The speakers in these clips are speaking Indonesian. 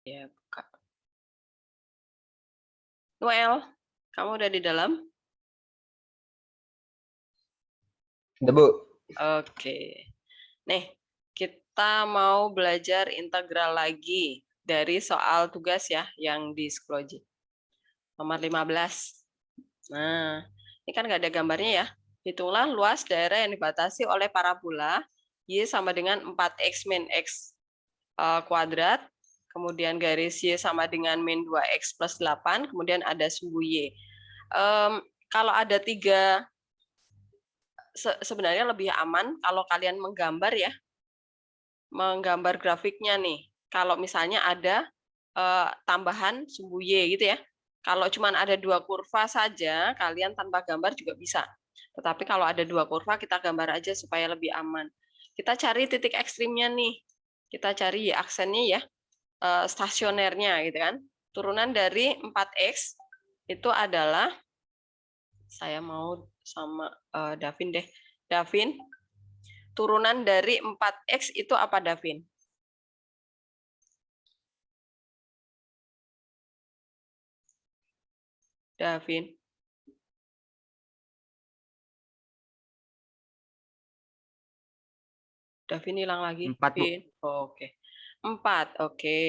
Ya, buka. Noel, kamu udah di dalam? Udah, Bu. Oke. Nih, kita mau belajar integral lagi dari soal tugas ya yang di Scroji. Nomor 15. Nah, ini kan nggak ada gambarnya ya. Hitunglah luas daerah yang dibatasi oleh parabola Y sama dengan 4X min X kuadrat, kemudian garis Y sama dengan min 2X plus 8, kemudian ada sumbu Y. Kalau ada 3, sebenarnya lebih aman kalau kalian menggambar ya, menggambar grafiknya nih. Kalau misalnya ada tambahan sumbu Y gitu ya. Kalau cuma ada 2 kurva saja, kalian tanpa gambar juga bisa. Tetapi kalau ada 2 kurva, kita gambar aja supaya lebih aman. Kita cari titik ekstrimnya nih. Kita cari Y aksennya ya, stasionernya gitu kan. Turunan dari 4X itu adalah, saya mau sama Davin deh. Davin, turunan dari 4X itu apa, Davin? Davin. Davin hilang lagi. 4, Bu. Vin. Oh, oke. 4, oke.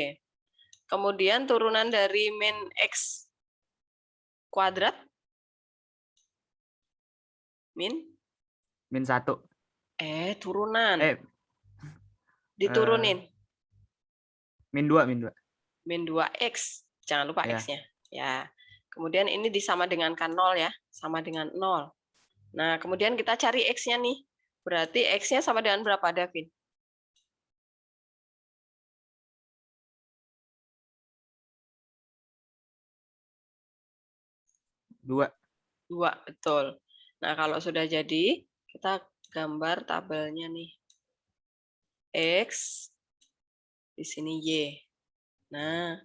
Kemudian turunan dari min X kuadrat. Min 1. Turunan. Eh, Diturunin. min 2, min 2. Min 2X. Jangan lupa Ya. X-nya. Ya. Kemudian ini disama dengankan 0 ya. Sama dengan 0. Nah, kemudian kita cari X-nya nih. Berarti X-nya sama dengan berapa, Davin? 2. 2, betul. Nah, kalau sudah jadi, kita gambar tabelnya nih. X, di sini Y. Nah,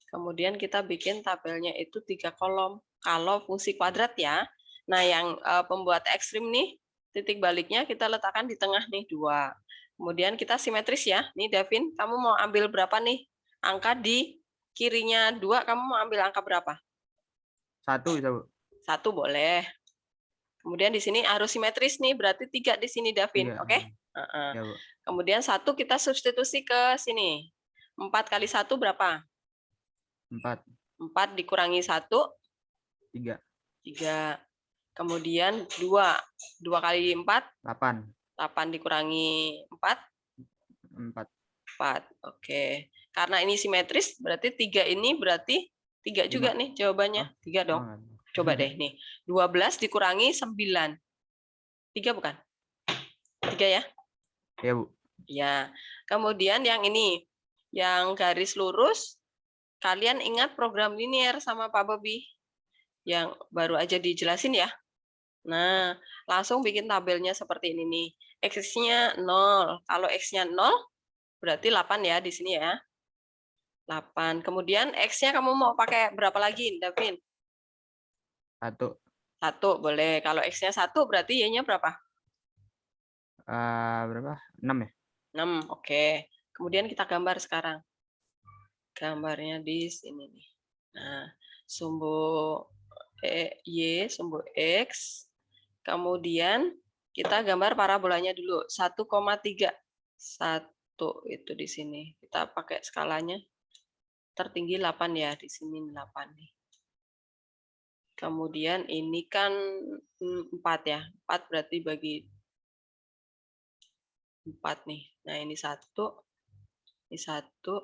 kemudian kita bikin tabelnya itu 3 kolom. Kalau fungsi kuadrat ya. Nah, yang pembuat ekstrim nih, titik baliknya kita letakkan di tengah nih, 2. Kemudian kita simetris ya. Nih, Davin, kamu mau ambil berapa nih? Angka di kirinya 2, kamu mau ambil angka berapa? 1 bisa, Bu. 1 boleh. Kemudian di sini harus simetris nih, berarti 3 di sini, Davin. 3. Oke? Ya, Bu. Kemudian 1 kita substitusi ke sini. 4 kali 1 berapa? 4. 4 dikurangi 1, 3. 3. Kemudian 2. 2 kali 4, 8. 8 dikurangi 4, 4. 4. Oke. Karena ini simetris, berarti 3 ini berarti 3 juga 5. nih jawabannya. Oh. 3 dong. Oh. Coba deh nih. 12 dikurangi 9. 3 bukan? 3 ya? Ya, Bu. Ya. Kemudian yang ini, yang garis lurus, kalian ingat program linier sama Pak Bobi? Yang baru aja dijelasin ya? Nah, langsung bikin tabelnya seperti ini nih. X-nya 0. Kalau X-nya 0, berarti 8 ya di sini ya. 8. Kemudian X-nya kamu mau pakai berapa lagi, Davin? 1. 1, boleh. Kalau X-nya 1, berarti Y-nya berapa? Berapa? 6 ya? 6, oke. Kemudian kita gambar sekarang. Gambarnya di sini nih. Nah, sumbu Y, sumbu X. Kemudian kita gambar parabolanya dulu. 1,3. 1 itu di sini. Kita pakai skalanya. Tertinggi 8 ya. Di sini 8 nih. Kemudian ini kan 4 ya. 4 berarti bagi 4 nih. Nah, ini 1. Ini 1.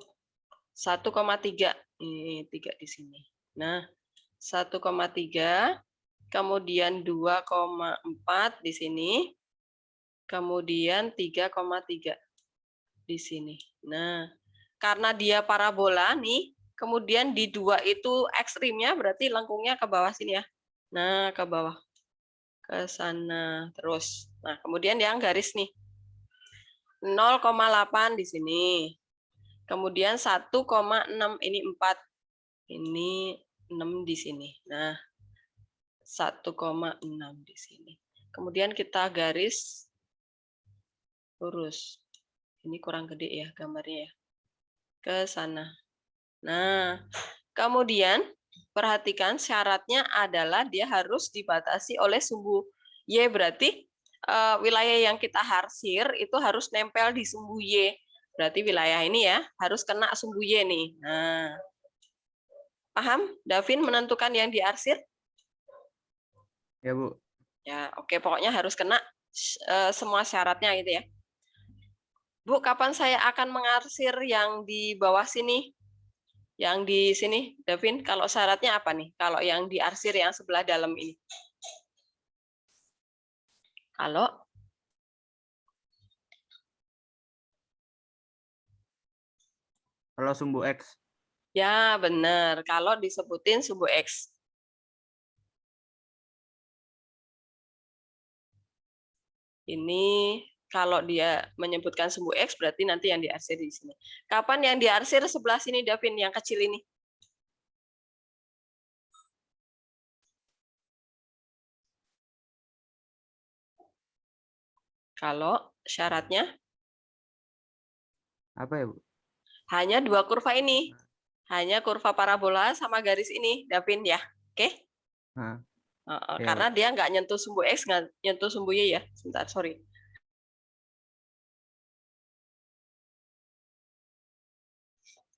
1,3. Ini 3 di sini. Nah, 1,3. Kemudian 2,4 di sini. Kemudian 3,3 di sini. Nah, karena dia parabola nih, kemudian di 2 itu ekstrimnya berarti lengkungnya ke bawah sini ya. Nah, ke bawah. Ke sana terus. Nah, kemudian yang garis nih. 0,8 di sini. Kemudian 1,6 ini 4. Ini 6 di sini. Nah, 1,6 di sini. Kemudian kita garis lurus. Ini kurang gede ya gambarnya ya. Ke sana. Nah, kemudian perhatikan syaratnya adalah dia harus dibatasi oleh sumbu Y, berarti wilayah yang kita harsir itu harus nempel di sumbu Y. Berarti wilayah ini ya harus kena sumbu Y nih. Nah, paham? Davin menentukan yang diarsir? Ya, Bu. Ya, oke, pokoknya harus kena semua syaratnya gitu ya. Bu, kapan saya akan mengarsir yang di bawah sini? Yang di sini, Davin, kalau syaratnya apa nih? Kalau yang diarsir yang sebelah dalam ini. Kalau sumbu X. ya benar, kalau disebutin sumbu X. Ini kalau dia menyebutkan sumbu X berarti nanti yang diarsir di sini. Kapan yang diarsir sebelah sini, Davin, yang kecil ini? Kalau syaratnya Apa ya, Bu? hanya dua kurva ini. Hanya kurva parabola sama garis ini, Davin ya. Oke? Nah, ya, Karena Bu. dia nggak nyentuh sumbu X, nggak nyentuh sumbu Y ya. Sebentar, sorry.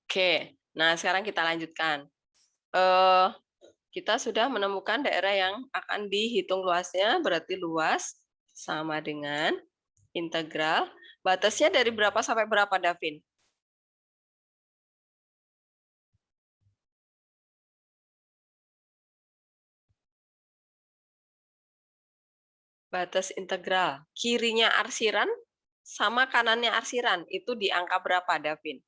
Oke, nah sekarang kita lanjutkan. Kita sudah menemukan daerah yang akan dihitung luasnya, berarti luas sama dengan integral. Batasnya dari berapa sampai berapa, Davin? Batas integral. Kirinya arsiran sama kanannya arsiran. Itu di angka berapa, Davin?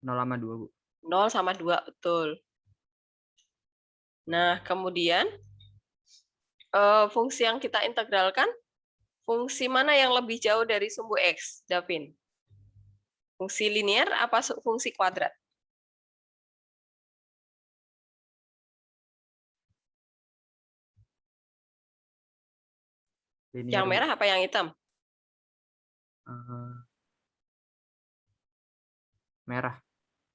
0,2, Bu. 0 sama 2, betul. Nah, kemudian fungsi yang kita integralkan, fungsi mana yang lebih jauh dari sumbu X, Davin? Fungsi linear apa fungsi kuadrat? Linear, Yang Bu. merah apa yang hitam? Merah.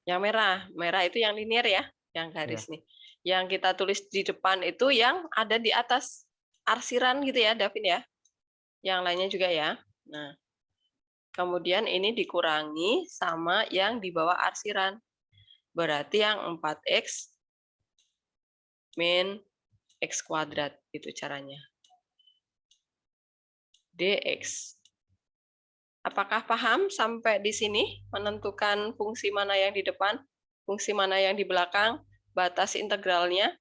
Yang merah. Merah itu yang linear ya, yang garis nih. Yang kita tulis di depan itu yang ada di atas arsiran gitu ya, Davin ya. Yang lainnya juga ya. Nah, kemudian ini dikurangi sama yang di bawah arsiran. Berarti yang 4x min x kuadrat, itu caranya. Dx. Apakah paham sampai di sini menentukan fungsi mana yang di depan, fungsi mana yang di belakang, batas integralnya?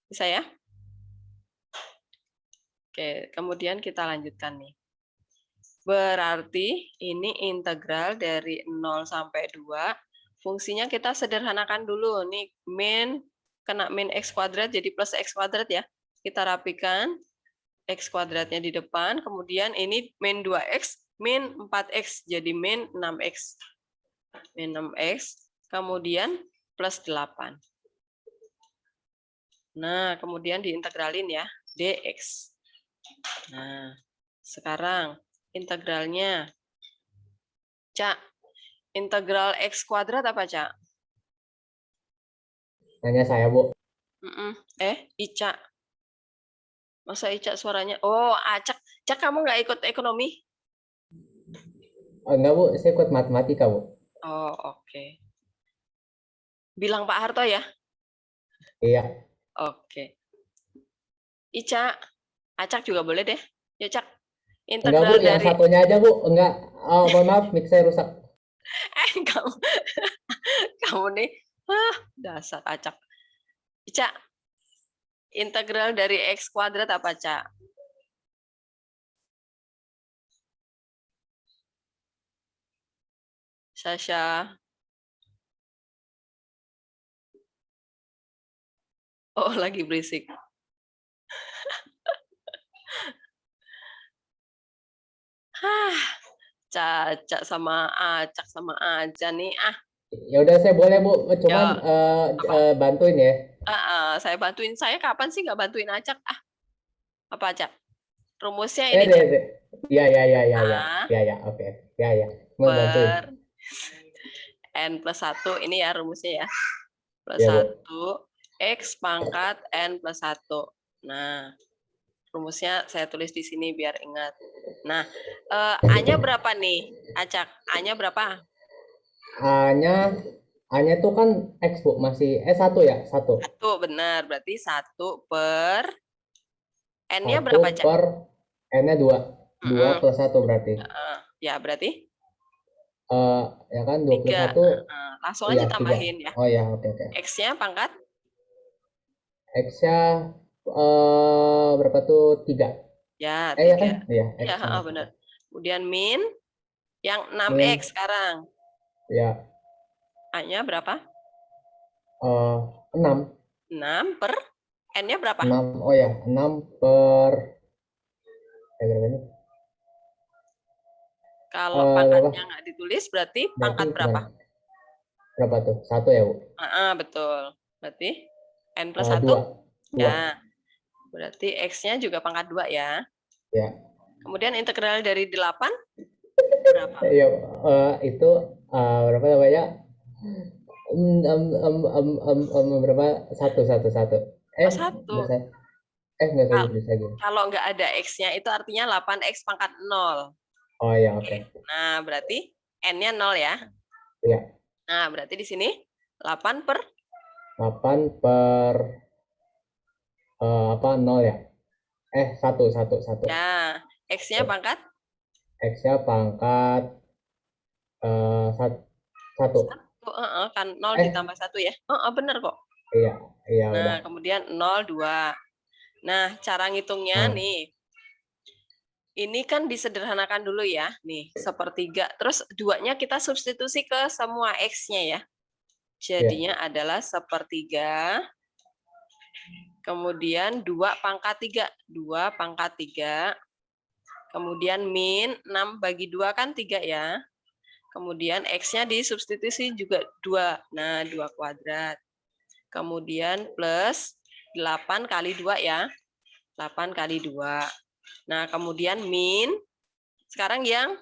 Bisa ya? Oke, kemudian kita lanjutkan nih. Berarti ini integral dari 0 sampai 2. Fungsinya kita sederhanakan dulu. Nih min, kena min x kuadrat jadi plus x kuadrat ya. Kita rapikan x kuadratnya di depan. Kemudian ini min 2x, min 4x. Jadi min 6x. Min 6x. Kemudian plus 8. Nah, kemudian diintegralin ya. Dx. Nah, sekarang integralnya. Cak, integral x kuadrat apa, Cak? Tanya saya, Bu. Ica. Masa Ica suaranya? Oh, Acak. Cak, kamu nggak ikut ekonomi? Oh, enggak, Bu. Saya ikut matematika, Bu. Oh, oke. Bilang Pak Harto ya? Iya. Oke. Ica, Acak juga boleh deh. Ya, Cak. Enggak, Bu. Integral Yang dari... satunya aja, Bu. Enggak. Oh, mohon maaf. Mic saya rusak. kamu, kamu nih. Dasar Acak. Ica, integral dari x kuadrat apa, Cak? Sasha. Oh, lagi berisik. Caca sama Acak sama aja nih. Ya udah, saya boleh, Bu. Cuman Apa? bantuin ya. Saya bantuin. Saya kapan sih nggak bantuin Acak? Apa, Acak? Rumusnya Eh, ini, Cak. deh. Ya, ya, ya, ya, ya. Ah, Ya, ya. Oke. Ya, ya. Mas bantuin. per N plus 1, ini ya rumusnya ya. Plus Ya, Bu. 1, X pangkat N plus 1. Nah, rumusnya saya tulis di sini biar ingat. Nah, A-nya berapa nih, Acak? A-nya berapa? A-nya itu kan X, Bu, masih 1 ya? 1. 1, benar. Berarti 1 per N-nya 1 berapa, Cak? per N-nya 2. 2 Mm-mm. plus 1 berarti. Ya, berarti Ya kan 2 plus 3. 1. Langsung Iya, aja 3. tambahin ya. Oh ya, oke. X-nya pangkat? X-nya berapa tuh? 3. Ya, Ya kan? 3. Iya, X Ya, sama benar. 3. Kemudian min yang 6X Min, sekarang. ya, A-nya berapa? 6. 6 per N-nya berapa? 6. Oh ya, 6 per berapa ini? Kalau Berapa? pangkatnya nggak ditulis, berarti Berarti pangkat berapa? gimana? Berapa tuh? 1 ya, Bu? Betul. Berarti N plus 2. 1? 2. Ya. Berarti X-nya juga pangkat 2 ya. Ya. Kemudian integral dari 8 berapa? Ya, itu berapa namanya? Berapa? 1. Oh, 1. Nggak usah ditulis lagi. Kalau nggak ada X-nya itu artinya 8X pangkat 0. Oh ya, oke. Nah, berarti N-nya 0 ya. Iya. Nah, berarti di sini 8 per 8 per 0 ya? 1. ya, X-nya pangkat X-nya pangkat 1. kan 0 ditambah 1 ya. Bener kok. Iya, Nah, udah. kemudian 0, 2. Nah, cara ngitungnya nih. Ini kan disederhanakan dulu ya. Nih, sepertiga. Terus 2-nya kita substitusi ke semua X-nya ya. Jadinya adalah sepertiga. Kemudian 2 pangkat 3. 2 pangkat 3. Kemudian min 6 bagi 2 kan 3 ya. Kemudian X-nya disubstitusi juga 2. Nah, 2 kuadrat. Kemudian plus 8 kali 2 ya. 8 kali 2. Nah, kemudian min. Sekarang yang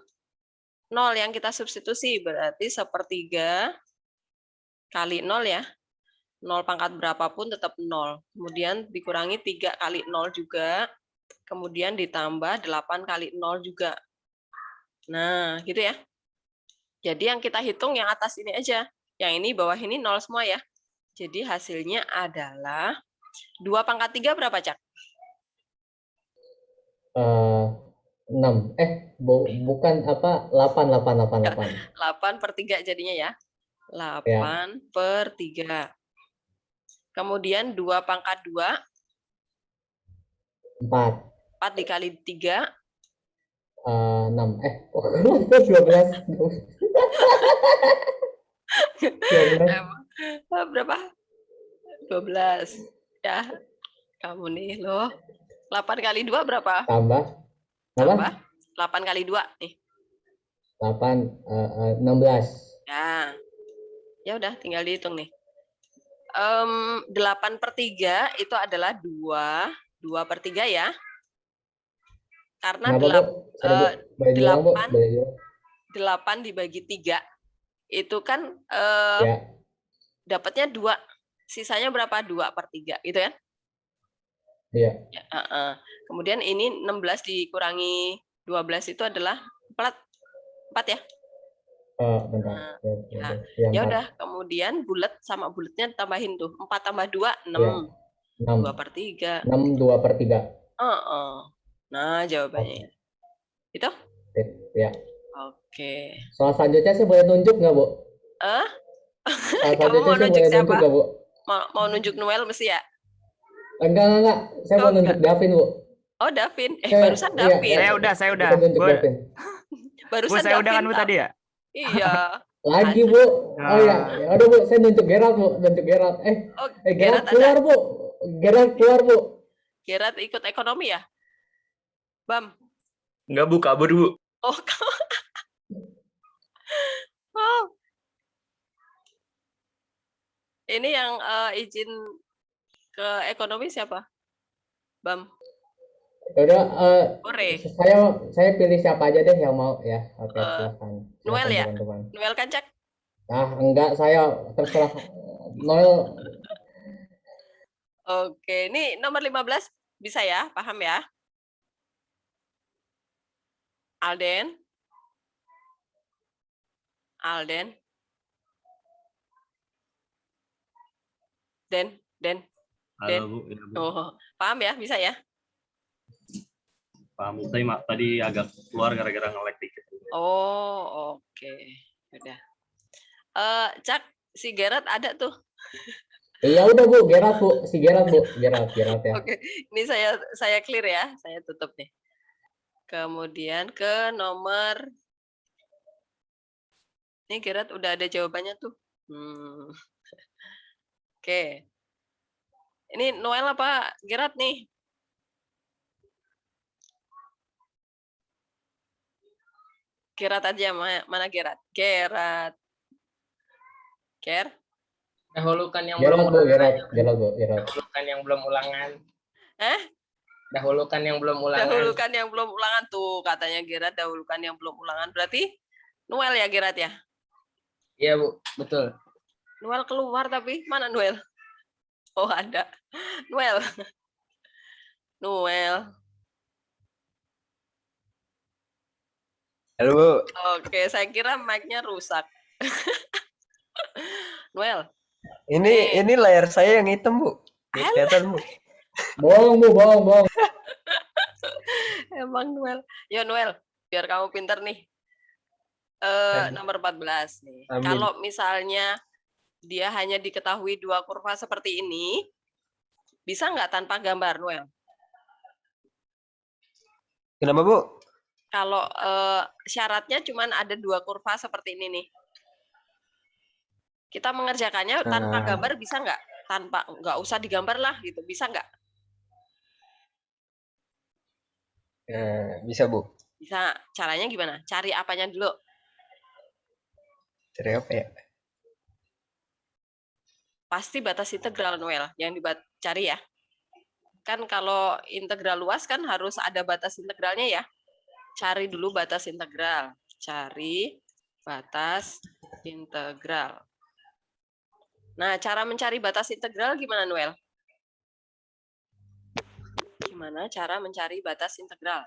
0 yang kita substitusi. Berarti sepertiga kali 0 ya. 0 pangkat berapapun tetap 0. Kemudian dikurangi 3 kali 0 juga. Kemudian ditambah 8 kali 0 juga. Nah, gitu ya. Jadi yang kita hitung yang atas ini aja. Yang ini bawah ini 0 semua ya. Jadi hasilnya adalah 2 pangkat 3 berapa, Cak? 6. Bukan 8 8 per 3 jadinya ya. 8 per 3. Kemudian 2 pangkat 2. 4. 4 dikali 3. 6. 12. 12. Berapa? 12. Ya. Kamu nih loh. 8 kali 2 berapa? Tambah. 8 kali 2 nih. 16. Ya. Ya udah tinggal dihitung nih. 8 per 3 itu adalah 2 per 3 ya. Karena 8 dibagi 3 itu kan dapatnya 2. Sisanya berapa? 2 per 3 gitu kan? Iya. Kemudian ini 16 dikurangi 12 itu adalah 4 ya? Bentar. Ya udah, kemudian bulat sama bulatnya tambahin tuh. 4 tambah 2, 6. 2 per 3. 6 2 per 3. Nah, jawabannya. Itu? Ya. Oke. Soal selanjutnya saya boleh nunjuk nggak, Bu? Kamu mau nunjuk siapa? Nggak, Bu? Mau nunjuk Noel mesti ya? Enggak. Saya mau nunjuk Davin, Bu. Oh, Davin. Barusan Davin. Saya udah. Barusan saya udah kan, Bu, tadi ya? Iya. Lagi, Bu. Oh ya. Udah, Bu, saya nunjuk Gerald, Bu. Gerald keluar, Bu. Gerald ikut ekonomi ya? Bam. Enggak, Bu, kabur, Bu. Oh. Ini yang izin ke ekonomi siapa? Bam. Udah, Ore. saya pilih siapa aja deh yang mau ya. Oke, silakan. Noel ya? Teman-teman. Noel kan, Cak? Ah, enggak, saya terserah. Noel. Oke, ini nomor 15 bisa ya? Paham ya? Alden? Alden? Den? Halo Bu, ya, Bu. Oh, paham ya? Bisa ya? Paham. Tadi agak keluar gara-gara nge-lag dikit. Oh, oke. Udah. Cak, si Gerard ada tuh. Ya udah Bu, Gerard Bu, si Gerard Bu, Gerard ya. Oke, ini saya clear ya, saya tutup nih. Kemudian ke nomor, ini Gerard udah ada jawabannya tuh. Oke, ini Noel apa Gerard nih? Gerard aja, mana Gerard? Gerard. Ger? Dahulukan yang Gerard belum Bu, Gerard. Dahulukan yang belum ulangan. Dahulukan yang belum ulangan tuh katanya Gerard, dahulukan yang belum ulangan. Berarti Noel ya Gerard ya? Iya Bu, betul. Noel keluar tapi mana Noel? Oh ada. Noel. Halo Bu. Oke, saya kira mic-nya rusak. Noel. Ini layar saya yang hitam Bu. Kelihatan Bu. Bohong Bu, bohong. Emang Noel. Ya Noel, biar kamu pinter nih. Nomor 14 nih. Amin. Kalau misalnya dia hanya diketahui dua kurva seperti ini, bisa nggak tanpa gambar, Noel? Kenapa Bu? Kalau syaratnya cuma ada dua kurva seperti ini nih. Kita mengerjakannya tanpa gambar bisa nggak? Nggak usah digambar lah gitu, bisa nggak? Bisa Bu. Bisa. Caranya gimana? Cari apanya dulu? Cari apa ya? Pasti batas integral, Noel, yang dicari ya. Kan kalau integral luas kan harus ada batas integralnya ya. Cari dulu batas integral. Cari batas integral. Nah, cara mencari batas integral gimana, Noel? Gimana cara mencari batas integral?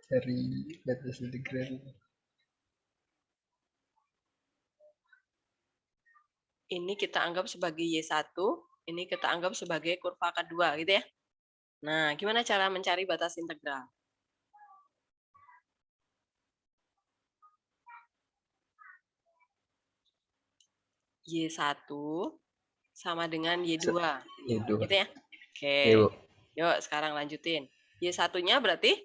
Cari batas integral. Ini kita anggap sebagai Y1, ini kita anggap sebagai kurva kedua, gitu ya. Nah, gimana cara mencari batas integral? Y1 sama dengan Y2. Y2. Gitu ya? Oke. Yuk, sekarang lanjutin. Y1-nya berarti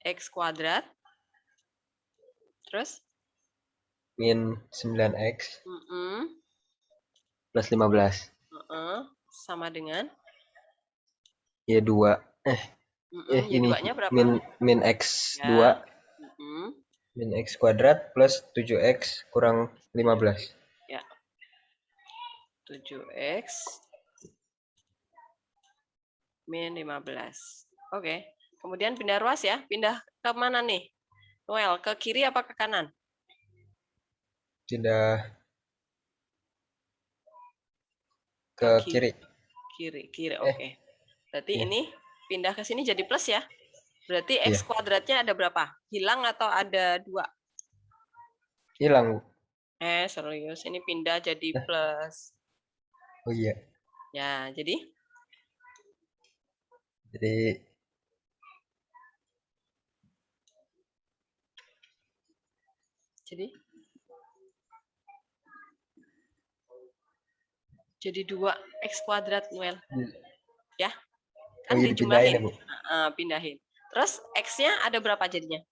X kuadrat. Terus? Min 9X. Plus 15. Sama dengan? Y2. Y2-nya berapa? Min X2. Ya. Min X kuadrat plus 7X kurang 15. Ya. 7X min 15. Oke. Kemudian pindah ruas ya. Pindah ke mana nih? Noel, ke kiri apa ke kanan? Pindah ke kiri. Kiri. Oke. Berarti ini pindah ke sini jadi plus ya. Berarti X kuadratnya ada berapa? Hilang atau ada 2? Hilang, Bu. Serius. Ini pindah jadi plus. Oh iya. Ya, jadi? Jadi 2X kuadrat, Noel. Ya? Kan dijumlahin. Pindahin. Terus X-nya ada berapa jadinya?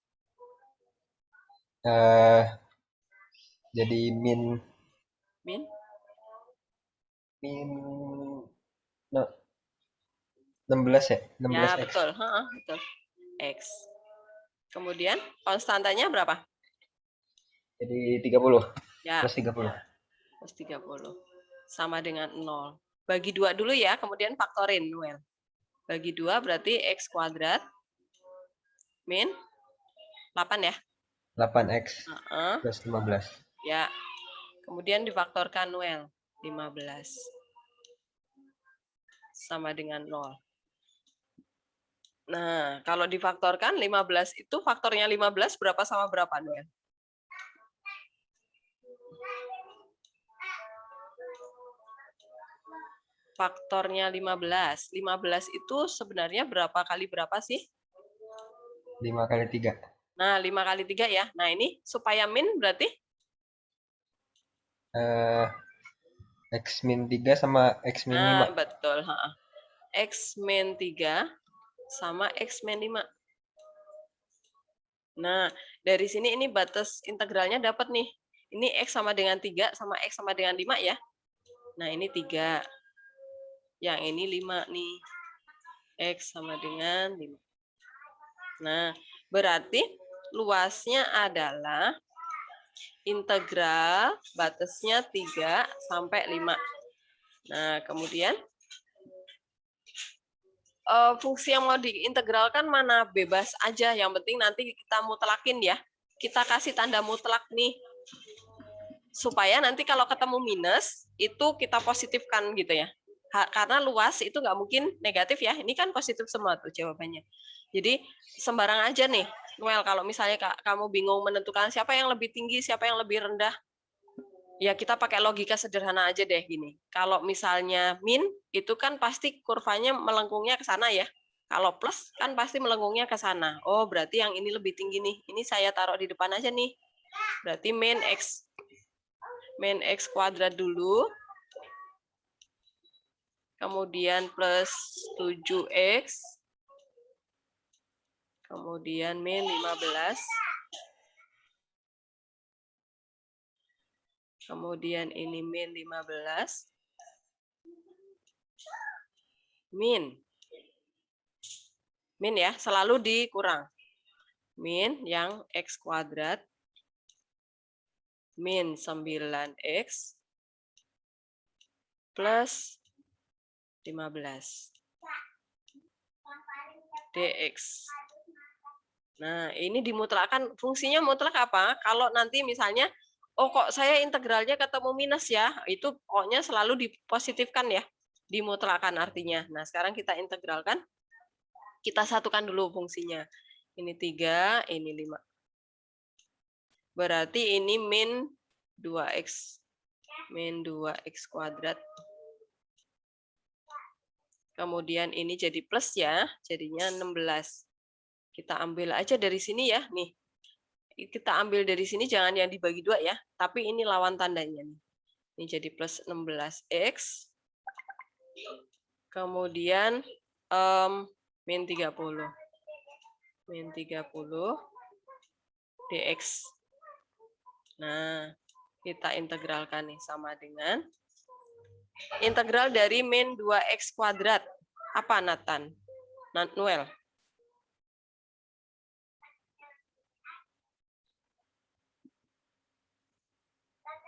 Jadi min 16 ya? 16 ya, X. betul. Betul. X. Kemudian konstantanya berapa? Jadi 30. Ya. Plus 30. Plus 30. Sama dengan 0. Bagi 2 dulu ya, kemudian faktorin, Noel. Bagi 2 berarti X kuadrat min 8 ya? 8X plus 15. Ya. Kemudian difaktorkan Noel. 15. Sama dengan 0. Nah, kalau difaktorkan 15 itu faktornya 15 berapa sama berapa, Noel? Faktornya 15. 15 itu sebenarnya berapa kali berapa sih? 5 kali 3. Nah, 5 kali 3 ya. Nah, ini supaya min berarti? X min 3 sama X min 5. Nah, betul. X min 3 sama X min 5. Nah, dari sini ini batas integralnya dapat nih. Ini X sama dengan 3 sama X sama dengan 5 ya. Nah, ini 3. Yang ini 5 nih. X sama dengan 5. Nah, berarti luasnya adalah integral batasnya 3 sampai 5. Nah, kemudian fungsi yang mau diintegralkan mana? Bebas aja. Yang penting nanti kita mutlakin ya. Kita kasih tanda mutlak nih. Supaya nanti kalau ketemu minus, itu kita positifkan gitu ya. Karena luas itu nggak mungkin negatif ya. Ini kan positif semua tuh jawabannya. Jadi sembarang aja nih. Noel, kalau misalnya kamu bingung menentukan siapa yang lebih tinggi, siapa yang lebih rendah, ya kita pakai logika sederhana aja deh gini. Kalau misalnya min, itu kan pasti kurvanya melengkungnya ke sana ya. Kalau plus kan pasti melengkungnya ke sana. Oh, berarti yang ini lebih tinggi nih. Ini saya taruh di depan aja nih. Berarti min X kuadrat dulu. Kemudian plus 7X. Kemudian min 15. Kemudian ini min 15. Min ya, selalu dikurang. Min yang X kuadrat. Min 9X. Plus 15. DX. Nah, ini dimutlakkan. Fungsinya mutlak apa? Kalau nanti misalnya, oh kok saya integralnya ketemu minus ya, itu pokoknya selalu dipositifkan ya. Dimutlakkan artinya. Nah, sekarang kita integralkan. Kita satukan dulu fungsinya. Ini 3, ini 5. Berarti ini min 2X. Min 2X kuadrat. Kemudian ini jadi plus ya, jadinya 16. Kita ambil aja dari sini ya, nih. Kita ambil dari sini, jangan yang dibagi 2 ya, tapi ini lawan tandanya nih. Ini jadi plus 16X. Kemudian min 30. Min 30 dx. Nah, kita integralkan nih sama dengan integral dari min 2x kuadrat. Apa, Nathan? Noel?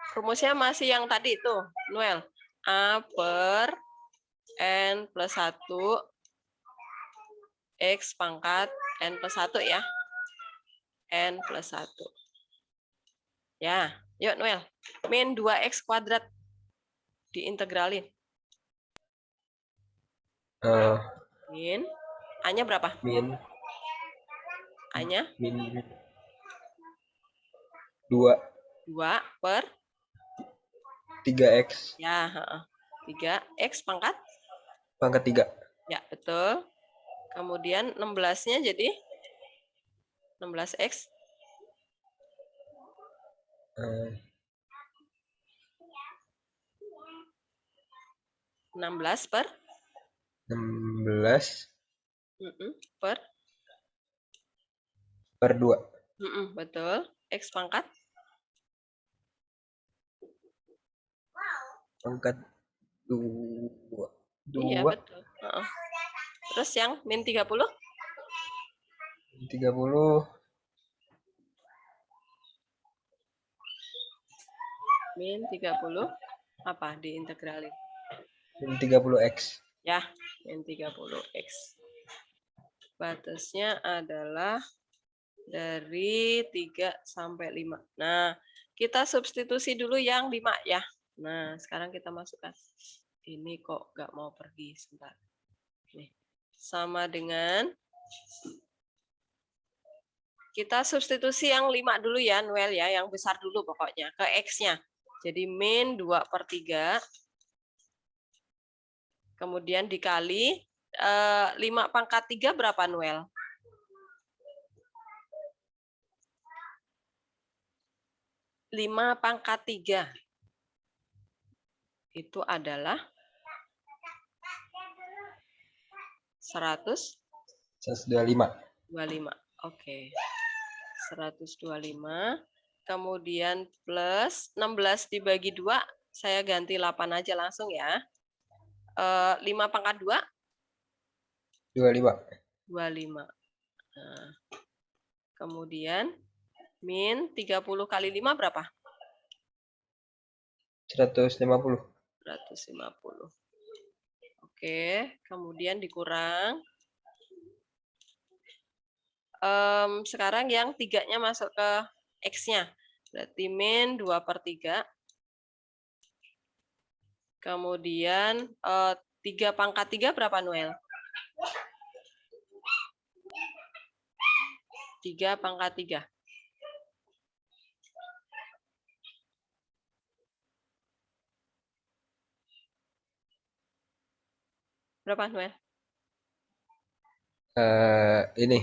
Rumusnya masih yang tadi itu, Noel. A per N plus 1 X pangkat N plus 1 ya. N plus 1. Ya, yuk Noel. Min 2X kuadrat diintegralin. Min. A-nya berapa? Min. A-nya? Min 2. 2 per 3X. Ya, 3X pangkat? Pangkat 3. Ya, betul. Kemudian 16-nya jadi 16X. 16 per? 16 per 2. Betul. X pangkat? Pangkat 2. Iya, betul. Terus yang min 30? 30. Min 30 apa diintegralin? Min 30X. Ya, min 30x. Batasnya adalah dari 3 sampai 5. Nah, kita substitusi dulu yang 5 ya. Nah, sekarang kita masukkan. Ini kok nggak mau pergi, sebentar. Nih, sama dengan kita substitusi yang 5 dulu ya, Noel ya, yang besar dulu pokoknya, ke X-nya. Jadi min 2/3, kemudian dikali 5/3 berapa, Noel? 5/3 itu adalah 125. 25. Oke. 125. Kemudian plus 16 dibagi 2, saya ganti 8 aja langsung ya. 5/2? 25. 25. Nah, kemudian min 30 kali 5 berapa? 150. 150. Oke, kemudian dikurang. Sekarang yang 3-nya masuk ke X-nya. Berarti min 2/3. Kemudian 3/3 berapa, Noel? 3/3. Berapa, Noel? Ini.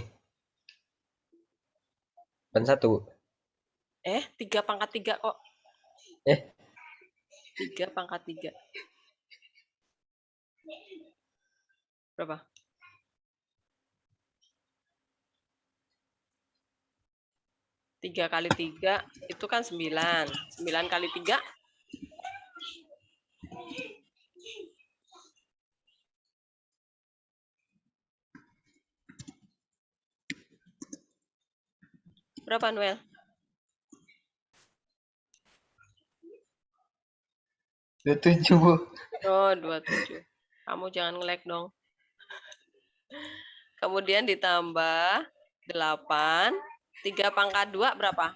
1. 3/3 kok. 3/3. Berapa? 3 kali 3 itu kan 9. 9 kali 3. Berapa, Noel? 27, Bu. Oh, 27. Kamu jangan nge-lag dong. Kemudian ditambah 8. 3/2 berapa?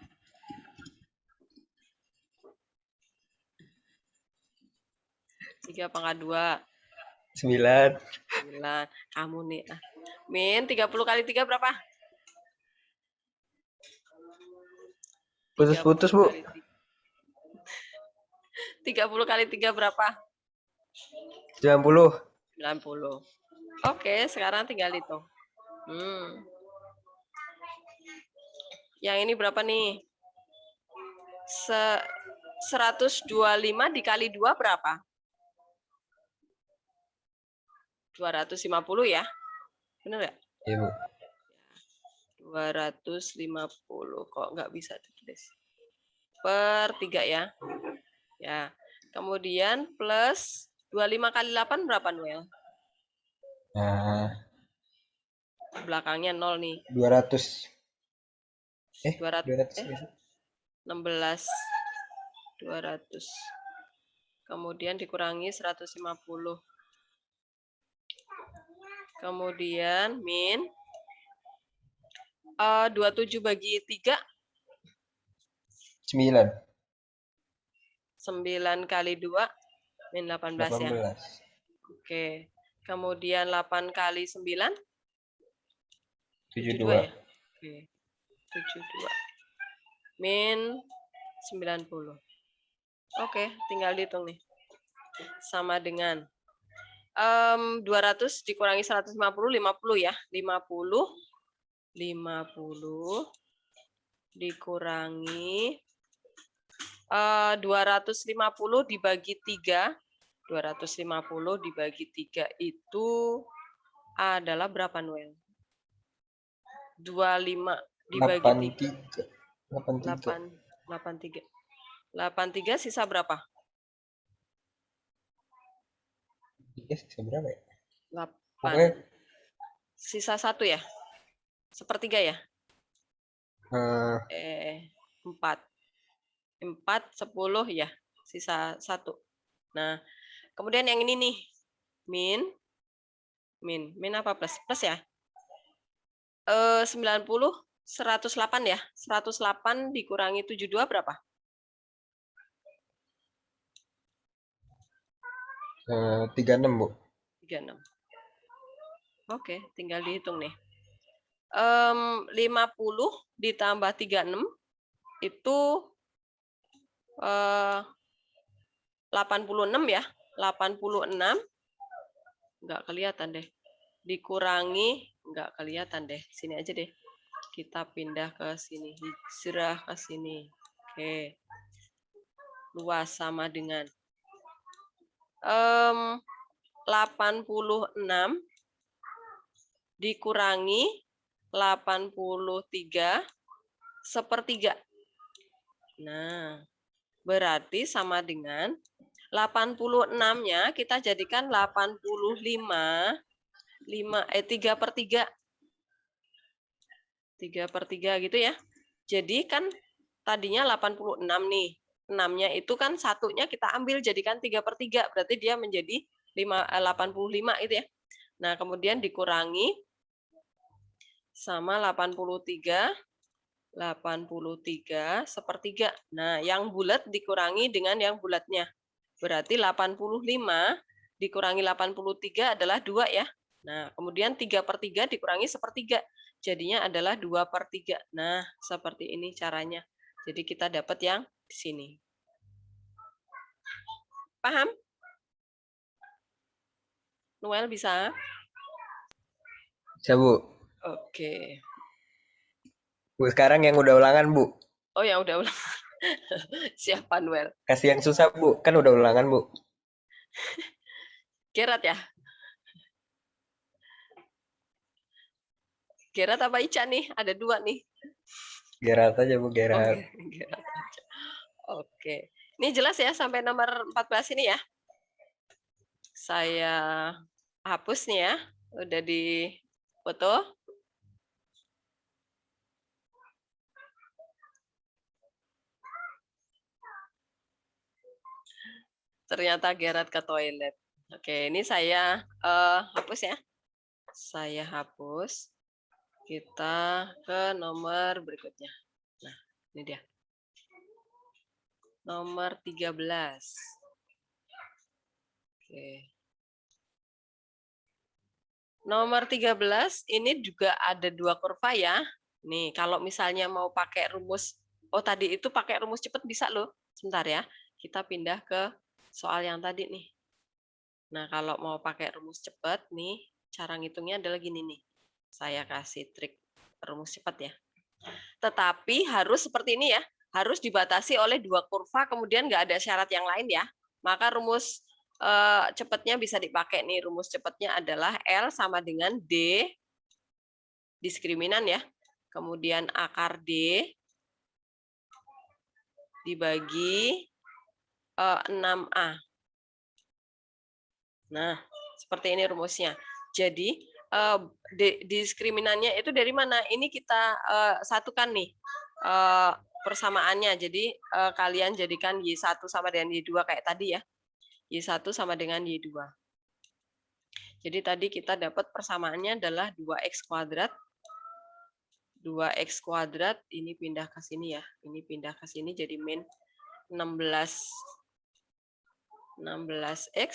3/2. 9. 9. Kamu nih. Min 30 kali 3 berapa? Putus-putus, Bu. 30 kali 3 berapa? 90. 90. Oke, sekarang tinggal hitung. Yang ini berapa nih? 125 dikali 2 berapa? 250 ya? Benar nggak? Iya, Bu. 250. Kok nggak bisa ditulis? Per 3 ya. Ya. Kemudian plus 25 kali 8 berapa, Noel? Nah, Belakangnya 0 nih. 200. 200. 16. 200. Kemudian dikurangi 150. Kemudian min 27 bagi 3. 9. 9 kali 2 min 18 ya. Oke. Kemudian 8 kali 9 72 ya. Oke. 72 min 90. Oke, tinggal dihitung nih. Sama dengan 200 dikurangi 150, 50 ya. 50 dikurangi 250 dibagi 3. 250 dibagi 3 itu adalah berapa, Noel? 25 dibagi 3. 83. 83 sisa berapa? 3 sisa berapa ya? 8. Sisa 1 ya? Sepertiga ya? 4. 4, 10 ya? Sisa 1. Nah, kemudian yang ini nih. Min Min apa plus? Plus ya? 90, 108 ya? 108 dikurangi 72 berapa? 36, Bu. 36. Oke, tinggal dihitung nih. 50 ditambah 36 itu 86 ya. 86 nggak kelihatan deh. Dikurangi nggak kelihatan deh. Sini aja deh. Kita pindah ke sini. Hijrah ke sini. Oke. Luas sama dengan 86 dikurangi 83 sepertiga. Nah, berarti sama dengan 86-nya kita jadikan 85 3/3. 3/3 gitu ya. Jadi kan tadinya 86 nih. 6-nya itu kan satunya kita ambil jadikan 3/3. Berarti dia menjadi 85 itu ya. Nah, kemudian dikurangi sama 83 sepertiga. Nah, yang bulat dikurangi dengan yang bulatnya. Berarti 85 dikurangi 83 adalah 2 ya. Nah, kemudian 3/3 dikurangi sepertiga. Jadinya adalah 2/3. Nah, seperti ini caranya. Jadi kita dapat yang di sini. Paham? Noel bisa? Bisa, Bu. Oke. Bu, sekarang yang udah ulangan, Bu. Oh, yang udah ulangan. Siapa Noel? Kasih yang susah, Bu. Kan udah ulangan, Bu. Gerat ya? Gerat apa Ica nih? Ada 2 nih. Gerat aja, Bu. Gerat. Gerat aja. Oke. Ini jelas ya sampai nomor 14 ini ya. Saya hapus nih ya. Udah di foto. Ternyata Gerat ke toilet. Oke, ini saya hapus ya. Saya hapus. Kita ke nomor berikutnya. Nah, ini dia. Nomor 13. Oke. Nomor 13 ini juga ada 2 kurva ya. Nih, kalau misalnya mau pakai rumus, tadi itu pakai rumus cepat bisa loh. Sebentar ya. Kita pindah ke soal yang tadi nih. Nah, kalau mau pakai rumus cepat nih, cara ngitungnya adalah gini nih. Saya kasih trik rumus cepat ya. Tetapi harus seperti ini ya. Harus dibatasi oleh 2 kurva, kemudian nggak ada syarat yang lain ya. Maka rumus cepatnya bisa dipakai nih. Rumus cepatnya adalah L sama dengan D diskriminan ya. Kemudian akar D dibagi 6A. Nah, seperti ini rumusnya. Jadi, diskriminannya itu dari mana? Ini kita satukan nih persamaannya. Jadi, kalian jadikan Y1 sama dengan Y2 kayak tadi ya. Y1 sama dengan Y2. Jadi tadi kita dapat persamaannya adalah 2x kuadrat. 2x kuadrat ini pindah ke sini ya. Ini pindah ke sini jadi min 16x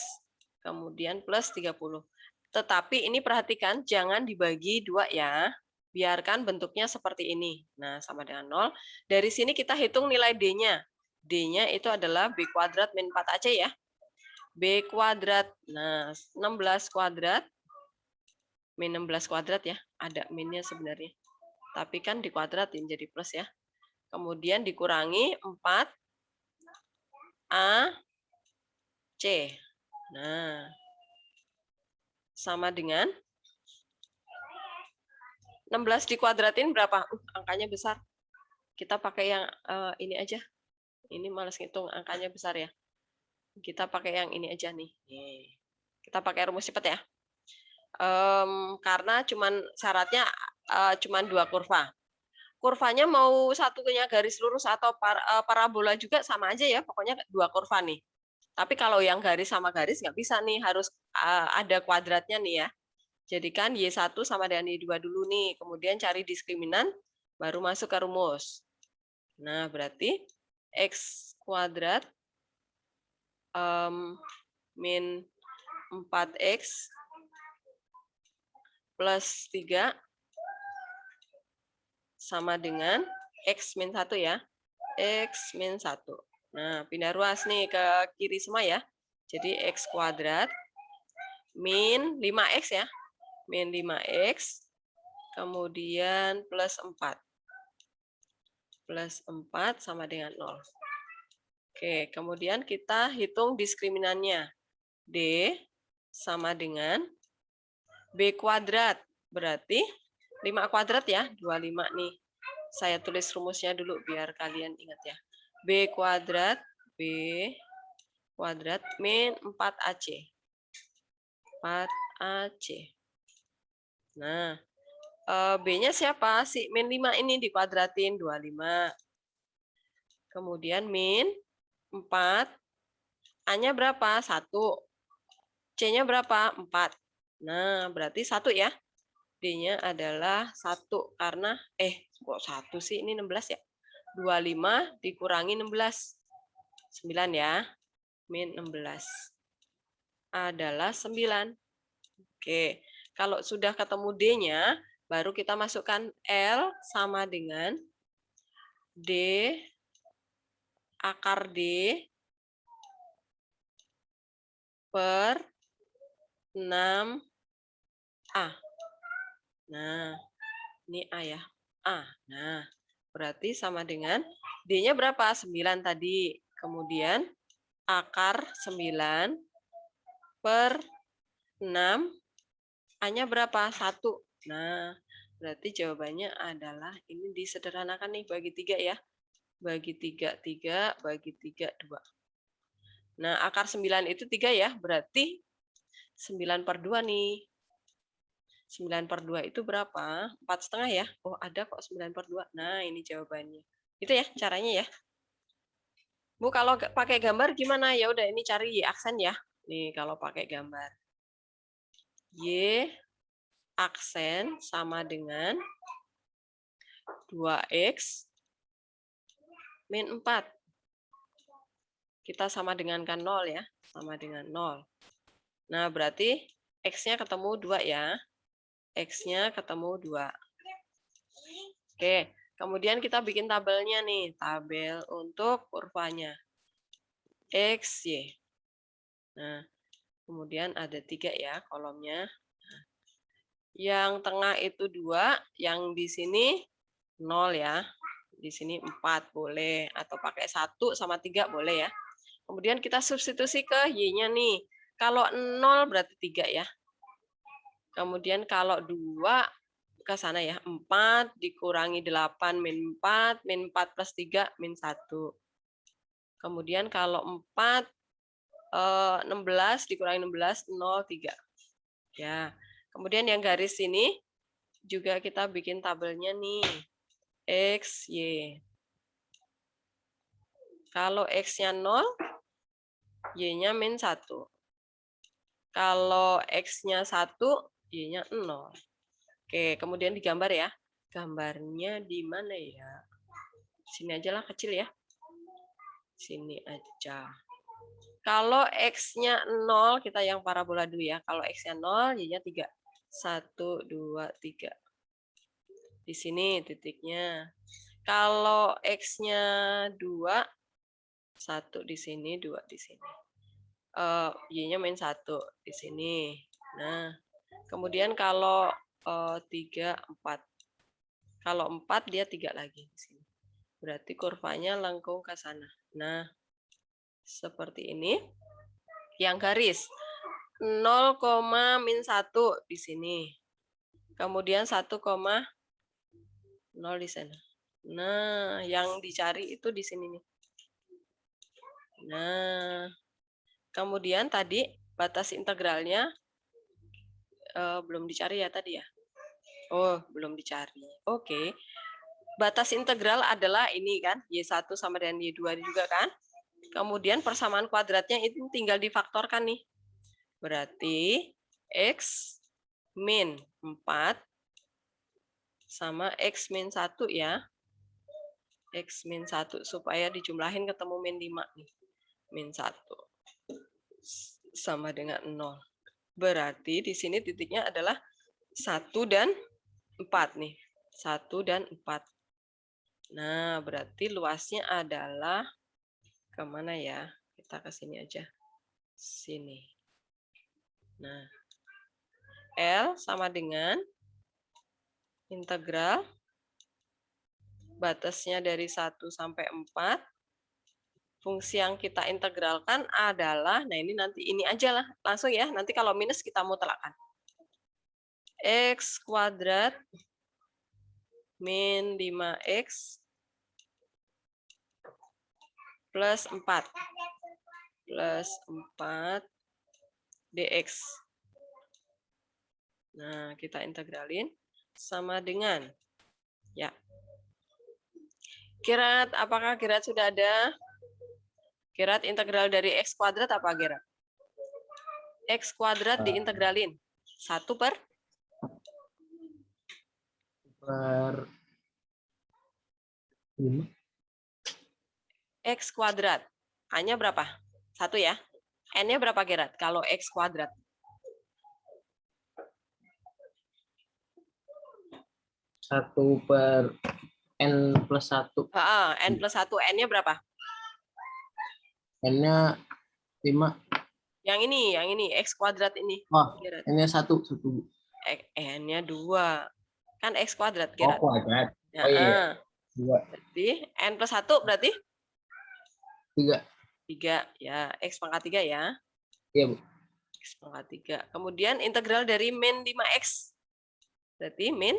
kemudian plus 30. Tetapi ini perhatikan jangan dibagi 2 ya. Biarkan bentuknya seperti ini. Nah, sama dengan 0. Dari sini kita hitung nilai D-nya. D-nya itu adalah B kuadrat min 4AC ya. B kuadrat, nah 16 kuadrat, min 16 kuadrat ya, ada minnya sebenarnya. Tapi kan dikuadratin jadi plus ya. Kemudian dikurangi 4AC. Nah, sama dengan 16 dikuadratin berapa? Angkanya besar. Kita pakai yang ini aja. Ini malas ngitung, angkanya besar ya. Kita pakai yang ini aja nih. Kita pakai rumus cepat ya. Karena syaratnya cuman 2 kurva. Kurvanya mau satunya garis lurus atau parabola juga sama aja ya. Pokoknya 2 kurva nih. Tapi kalau yang garis sama garis nggak bisa nih. Harus ada kuadratnya nih ya. Jadikan Y1 sama dengan Y2 dulu nih, kemudian cari diskriminan, baru masuk ke rumus. Nah, berarti X kuadrat min 4X plus 3 sama dengan X min 1 ya. X min 1. Nah, pindah ruas nih ke kiri semua ya. Jadi X kuadrat min 5X ya. Min 5X, kemudian plus 4. Plus 4 sama dengan 0. Oke, kemudian kita hitung diskriminannya. D sama dengan B kuadrat. Berarti 5 kuadrat ya, 25 nih. Saya tulis rumusnya dulu biar kalian ingat ya. B kuadrat min 4AC. 4AC. Nah, B-nya siapa? Si min 5 ini dikuadratin 25. Kemudian min 4. A-nya berapa? 1. C-nya berapa? 4. Nah, berarti 1 ya. D-nya adalah 1 karena kok 1 sih? Ini 16 ya. 25 dikurangi 16. 9 ya. Min 16 adalah 9. Oke, kalau sudah ketemu D-nya, baru kita masukkan L sama dengan D akar D per 6A. Nah, ini A ya. A. Nah, berarti sama dengan D-nya berapa? 9 tadi. Kemudian akar 9 per 6. A-nya berapa? 1. Nah, berarti jawabannya adalah ini disederhanakan nih bagi 3 ya. Bagi 3, 3, bagi 3, 2. Nah, akar 9 itu 3 ya. Berarti 9 per 2 nih. 9 per 2 itu berapa? 4,5 ya? Oh, ada kok 9 per 2. Nah, ini jawabannya. Itu ya caranya ya. Bu, kalau pakai gambar gimana? Ya udah, ini cari Y aksen ya. Nih, kalau pakai gambar. Y aksen sama dengan 2X min 4. Kita sama dengankan 0 ya. Sama dengan 0. Nah, berarti X-nya ketemu 2 ya. X-nya ketemu 2. Oke, kemudian kita bikin tabelnya nih. Tabel untuk kurvanya. X, Y. Nah, kemudian ada 3 ya kolomnya. Yang tengah itu 2, yang di sini 0 ya. Di sini 4 boleh. Atau pakai 1 sama 3 boleh ya. Kemudian kita substitusi ke Y-nya nih. Kalau 0 berarti 3 ya. Kemudian kalau 2 ke sana ya. 4 dikurangi 8 min 4. Min 4 plus 3 min 1. Kemudian kalau 4, 16 dikurangi 16, 0, 3. Ya. Kemudian yang garis ini juga kita bikin tabelnya nih. X, Y. Kalau X-nya 0, Y-nya min 1. Kalau X-nya 1, Y-nya 0. Oke, kemudian digambar ya. Gambarnya di mana ya? Sini aja lah, kecil ya. Sini aja. Kalau X-nya 0, kita yang parabola dulu ya. Kalau X-nya 0, Y-nya 3. 1, 2, 3. Di sini titiknya. Kalau X-nya 2, 1 di sini, 2 di sini. Y-nya min 1 di sini. Nah, kemudian kalau 3, 4. Kalau 4, dia 3 lagi di sini. Berarti kurvanya lengkung ke sana. Nah, seperti ini. Yang garis 0, min 1 di sini. Kemudian 1, 0 di sana. Nah, yang dicari itu di sini nih. Nah, kemudian tadi batas integralnya belum dicari ya tadi ya. Oh, belum dicari. Oke. Batas integral adalah ini kan, Y1 sama dengan Y2 juga kan. Kemudian persamaan kuadratnya itu tinggal difaktorkan nih. Berarti X min 4 sama X min 1 ya. X min 1 supaya dijumlahin ketemu min 5 nih. Min 1 sama dengan 0. Berarti di sini titiknya adalah 1 dan 4 nih. 1 dan 4. Nah, berarti luasnya adalah kemana ya? Kita ke sini aja. Sini. Nah, L sama dengan integral batasnya dari 1 sampai 4. Fungsi yang kita integralkan adalah, nah ini nanti ini aja lah, langsung ya. Nanti kalau minus kita mutlakkan. X kuadrat min 5X plus 4 plus 4 dx. Nah, kita integralin sama dengan ya. Kirat, apakah Kirat sudah ada? Kirat integral dari X kuadrat apa Kirat? X kuadrat diintegralin 1 per Per 5. X kuadrat. Hanya berapa? 1 ya. N-nya berapa Kirat? Kalau X kuadrat. 1 per N plus 1. N plus 1. N-nya berapa? N-nya 5. Yang ini. X kuadrat ini. Oh, Kirat. N-nya 1. N-nya 2. Kan X kuadrat Oh, Kirat. kuadrat. Ya, Oh iya. 2. Berarti N plus 1 berarti? 3. 3. Ya, X pangkat 3 ya. Iya, Bu. X pangkat 3. Kemudian integral dari min 5X. Berarti min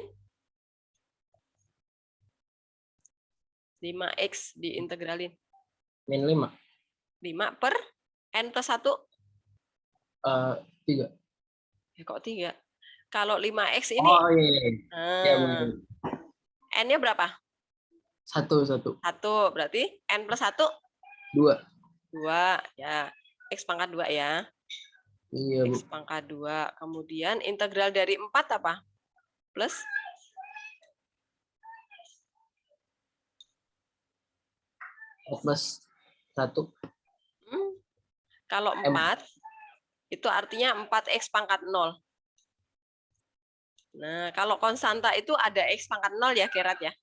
5X diintegralin. Min 5. 5 per N plus 1. 3. Ya, kok 3? Kalau 5X ini. Oh iya. Iya, Bu. N-nya berapa? 1. 1. Berarti N plus 1? 2. 2. Ya. X pangkat 2 ya. Iya, Bu. X pangkat 2. Kemudian integral dari 4 apa? Plus? Plus 1. Kalau 4, itu artinya 4X pangkat 0. Nah, kalau konstanta itu ada X pangkat 0 ya, Kirat ya.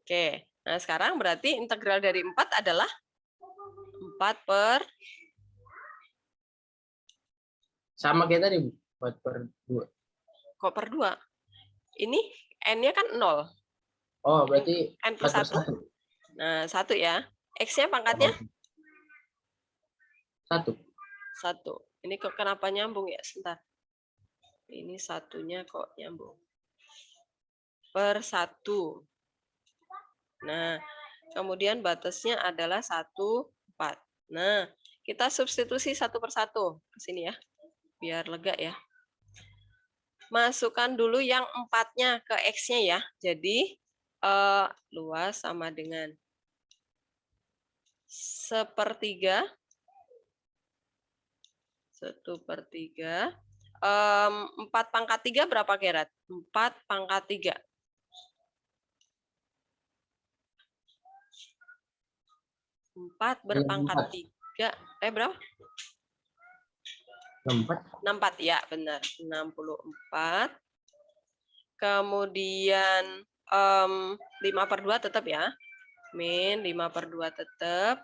Oke. Nah, sekarang berarti integral dari 4 adalah 4 per Sama kayak tadi, Bu. 4 per 2. kok per 2? Ini N-nya kan 0. Oh, berarti N plus 1. Nah, 1 ya. X-nya pangkatnya? 1. 1. Ini kok kenapa nyambung ya? Sebentar. Ini satunya kok nyambung. Per 1. Nah, kemudian batasnya adalah 1, 4. Nah, kita substitusi 1 per 1 ke sini ya. Biar lega ya. Masukkan dulu yang 4-nya ke X-nya ya. Jadi, luas sama dengan 1/3. 1/3. 4 pangkat 3 berapa, Kirat? 4 pangkat 3. 4 berpangkat 3. Berapa? 64 ya, benar. 64. Kemudian 5 per 2 tetap ya. Min 5 per 2 tetap.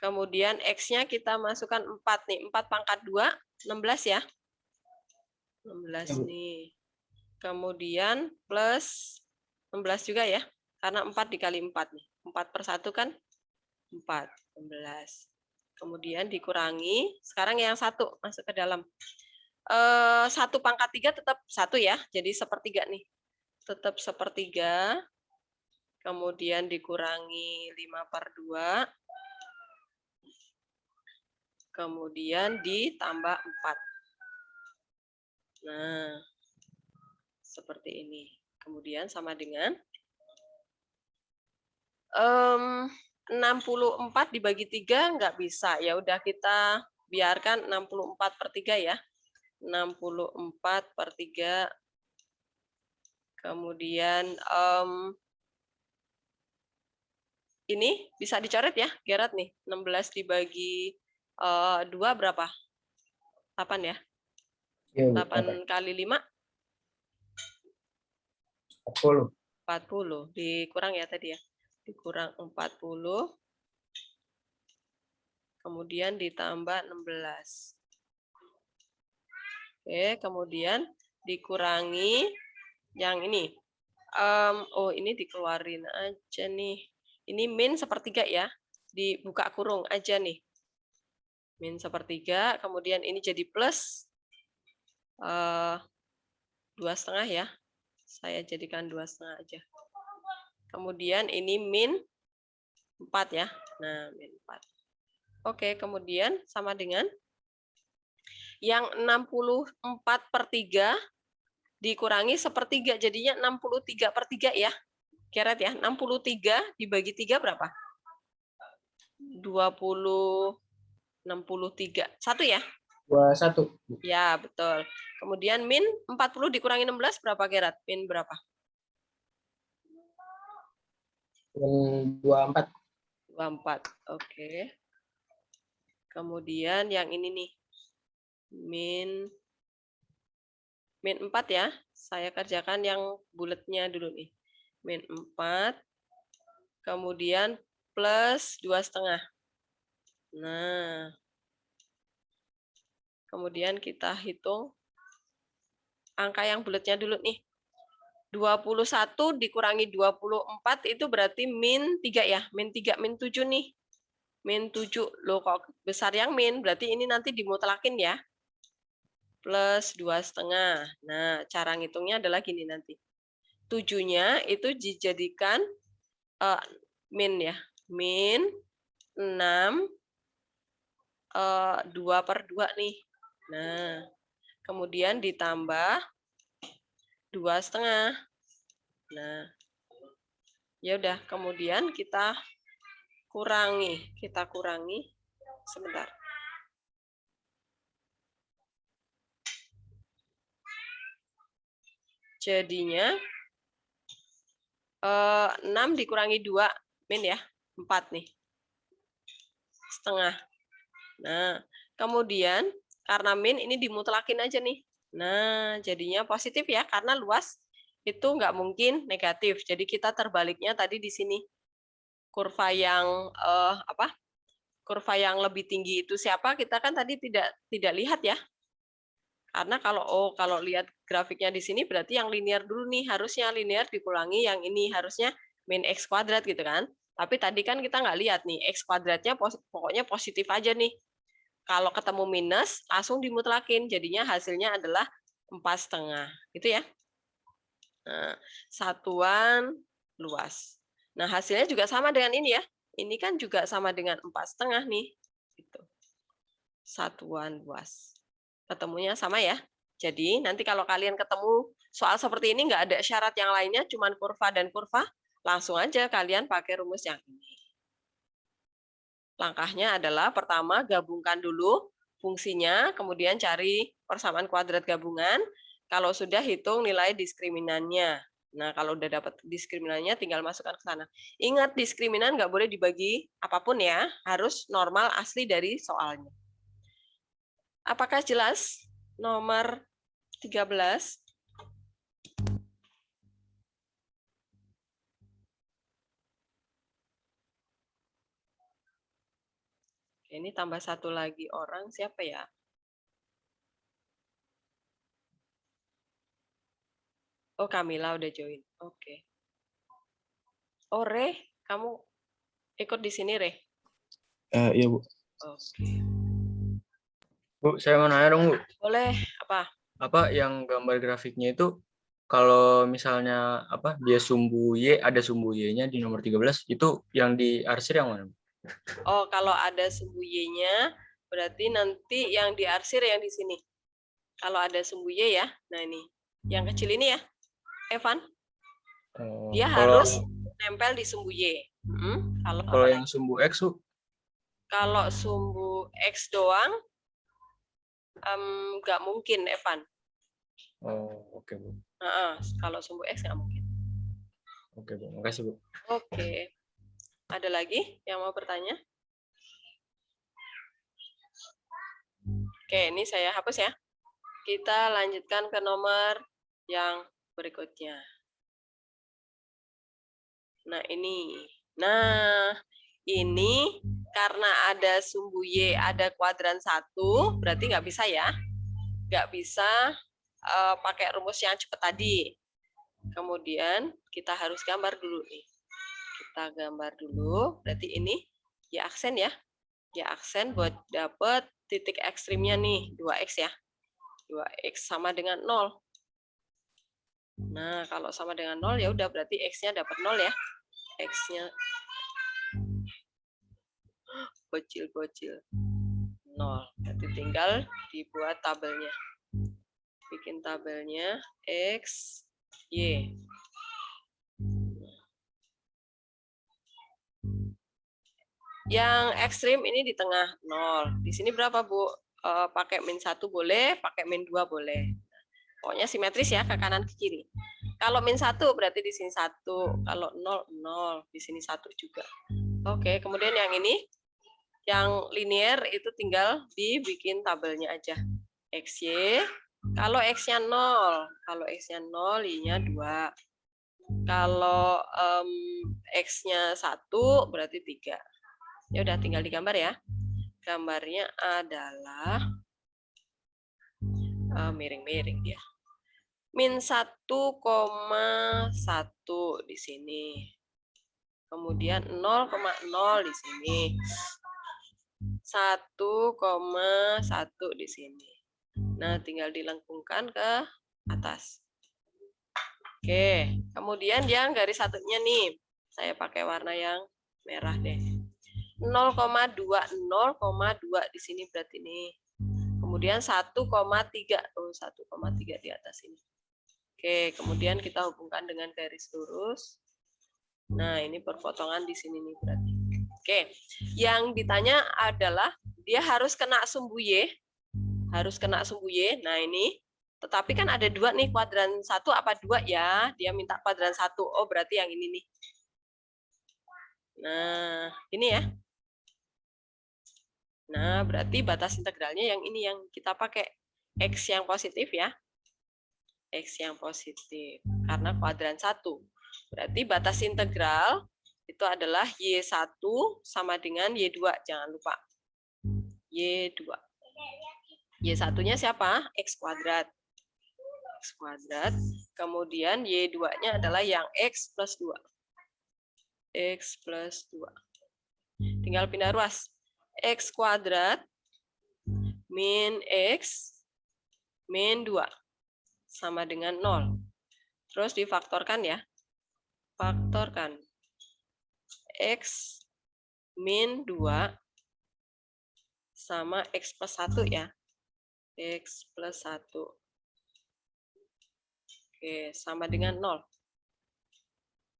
Kemudian X-nya kita masukkan 4 nih. 4 pangkat 2, 16 ya. 16 nih. Kemudian plus 16 juga ya. Karena 4 dikali 4 nih. 4 per 1 kan 4. 16. Kemudian dikurangi. Sekarang yang 1 masuk ke dalam. 1 pangkat 3 tetap 1 ya. Jadi 1/3 nih. Tetap 1/3. Kemudian dikurangi 5 per 2. Kemudian ditambah 4. Nah, seperti ini. Kemudian sama dengan 64 dibagi 3 nggak bisa. Ya udah kita biarkan 64/3 ya. 64/3. Kemudian ini bisa dicoret ya, Gerard nih. 16 dibagi 2 berapa? 8 ya? Iya, 8 kali 5? 40. 40. Dikurang ya tadi ya. Dikurang 40. Kemudian ditambah 16. Oke, kemudian dikurangi yang ini. Oh, ini dikeluarin aja nih. Ini min 1/3 ya. Dibuka kurung aja nih. Min 1/3. Kemudian ini jadi plus 2,5 ya. Saya jadikan 2,5 aja. Kemudian ini min 4 ya. Nah, min 4. Oke, kemudian sama dengan yang 64/3 dikurangi 1/3, jadinya 63/3 ya. Gerard ya, 63 dibagi 3 berapa? 63. 1 ya? 21. Ya, betul. Kemudian min 40 dikurangi 16 berapa, Gerard? Min berapa? 24. 24. Oke. Kemudian yang ini nih. Min 4 ya. Saya kerjakan yang bulatnya dulu nih. Min 4. Kemudian plus 2,5. Nah. Kemudian kita hitung angka yang bulatnya dulu nih. 21 dikurangi 24 itu berarti min 3 ya. Min 3, min 7 nih. Min 7. Loh kok besar yang min? Berarti ini nanti dimutlakin ya. Plus 2,5. Nah, cara ngitungnya adalah gini nanti. 7-nya itu dijadikan min ya. Min 6 2/2 nih. Nah, kemudian ditambah 2,5. Nah, ya udah. Kemudian kita kurangi. Sebentar. Jadinya 6 dikurangi 2 min ya, 4 nih. Setengah. Nah, kemudian karena min ini dimutlakin aja nih. Nah, jadinya positif ya, karena luas itu nggak mungkin negatif. Jadi kita terbaliknya tadi di sini. Kurva yang kurva yang lebih tinggi itu siapa? Kita kan tadi tidak lihat ya. Karena kalau lihat grafiknya di sini berarti yang linear dulu nih, harusnya linear dikurangi yang ini, harusnya min x kuadrat gitu kan. Tapi tadi kan kita nggak lihat nih, x kuadratnya pokoknya positif aja nih. Kalau ketemu minus, langsung dimutlakin. Jadinya hasilnya adalah 4,5. Gitu ya. Nah, satuan luas. Nah, hasilnya juga sama dengan ini ya. Ini kan juga sama dengan 4,5 nih. Gitu. Satuan luas. Ketemunya sama ya. Jadi, nanti kalau kalian ketemu soal seperti ini, nggak ada syarat yang lainnya, cuman kurva dan kurva, langsung aja kalian pakai rumus yang ini. Langkahnya adalah pertama gabungkan dulu fungsinya, kemudian cari persamaan kuadrat gabungan. Kalau sudah hitung nilai diskriminannya. Nah, kalau udah dapat diskriminannya tinggal masukkan ke sana. Ingat diskriminan nggak boleh dibagi apapun ya, harus normal asli dari soalnya. Apakah jelas? Nomor 13. Ini tambah satu lagi orang, siapa ya? Oh, Kamila udah join. Oke. Oh, Re, kamu ikut di sini, Re? Iya, Bu. Oke. Bu, saya mau nanya dong, Bu. Boleh, apa? Apa yang gambar grafiknya itu kalau misalnya dia sumbu Y, ada sumbu Y-nya di nomor 13, itu yang diarsir yang mana? Oh, kalau ada sumbu Y-nya, berarti nanti yang diarsir yang di sini. Kalau ada sumbu Y ya, nah ini. Yang kecil ini ya, Evan. Dia harus nempel di sumbu Y. Kalau yang sumbu X, Bu? Kalau sumbu X doang, nggak mungkin, Evan. Oh, oke, Bu. Kalau sumbu X nggak mungkin. Oke, Bu. Makasih, Bu. Oke. Ada lagi yang mau bertanya? Oke, ini saya hapus ya. Kita lanjutkan ke nomor yang berikutnya. Nah, ini. Nah, ini karena ada sumbu Y, ada kuadran 1, berarti nggak bisa ya. Nggak bisa pakai rumus yang cepat tadi. Kemudian kita harus gambar dulu nih. Kita gambar dulu, berarti ini Y aksen ya. Y aksen buat dapet titik ekstrimnya nih, 2X ya. 2X sama dengan 0. Nah, kalau sama dengan 0 ya udah berarti X-nya dapat 0 ya. X-nya bocil-bocil 0. Berarti tinggal dibuat tabelnya. Bikin tabelnya X, Y. Yang ekstrim ini di tengah 0. Di sini berapa, Bu? Pakai -1 boleh, pakai -2 boleh. Pokoknya simetris ya, ke kanan ke kiri. Kalau -1 berarti di sini 1. Kalau 0, 0. Di sini 1 juga. Oke, kemudian yang ini, yang linear itu tinggal dibikin tabelnya aja. XY. Kalau X-nya 0. Kalau X-nya 0, Y-nya 2. Kalau X-nya 1, berarti 3. Ya udah tinggal digambar ya. Gambarnya adalah miring-miring dia. -1,1 di sini. Kemudian 0,0 di sini. 1,1 di sini. Nah, tinggal dilengkungkan ke atas. Oke, kemudian yang garis satunya nih. Saya pakai warna yang merah deh. 0,2 di sini berarti ini. Kemudian 1,3. Oh, 1,3 di atas ini. Oke, kemudian kita hubungkan dengan garis lurus. Nah, ini perpotongan di sini nih berarti. Oke, yang ditanya adalah dia harus kena sumbu Y. Harus kena sumbu Y. Nah, ini. Tetapi kan ada 2 nih, kuadran 1 apa 2 ya? Dia minta kuadran 1. Oh, berarti yang ini nih. Nah, ini ya. Nah, berarti batas integralnya yang ini yang kita pakai. X yang positif ya. X yang positif. Karena kuadran 1. Berarti batas integral itu adalah Y1 sama dengan Y2. Jangan lupa. Y2. Y1-nya siapa? X kuadrat. X kuadrat. Kemudian Y2-nya adalah yang X plus 2. X plus 2. Tinggal pindah ruas. X kuadrat min X min 2 sama dengan 0. Terus difaktorkan ya. Faktorkan. X min 2 sama X plus 1 ya. X plus 1. Oke, sama dengan 0.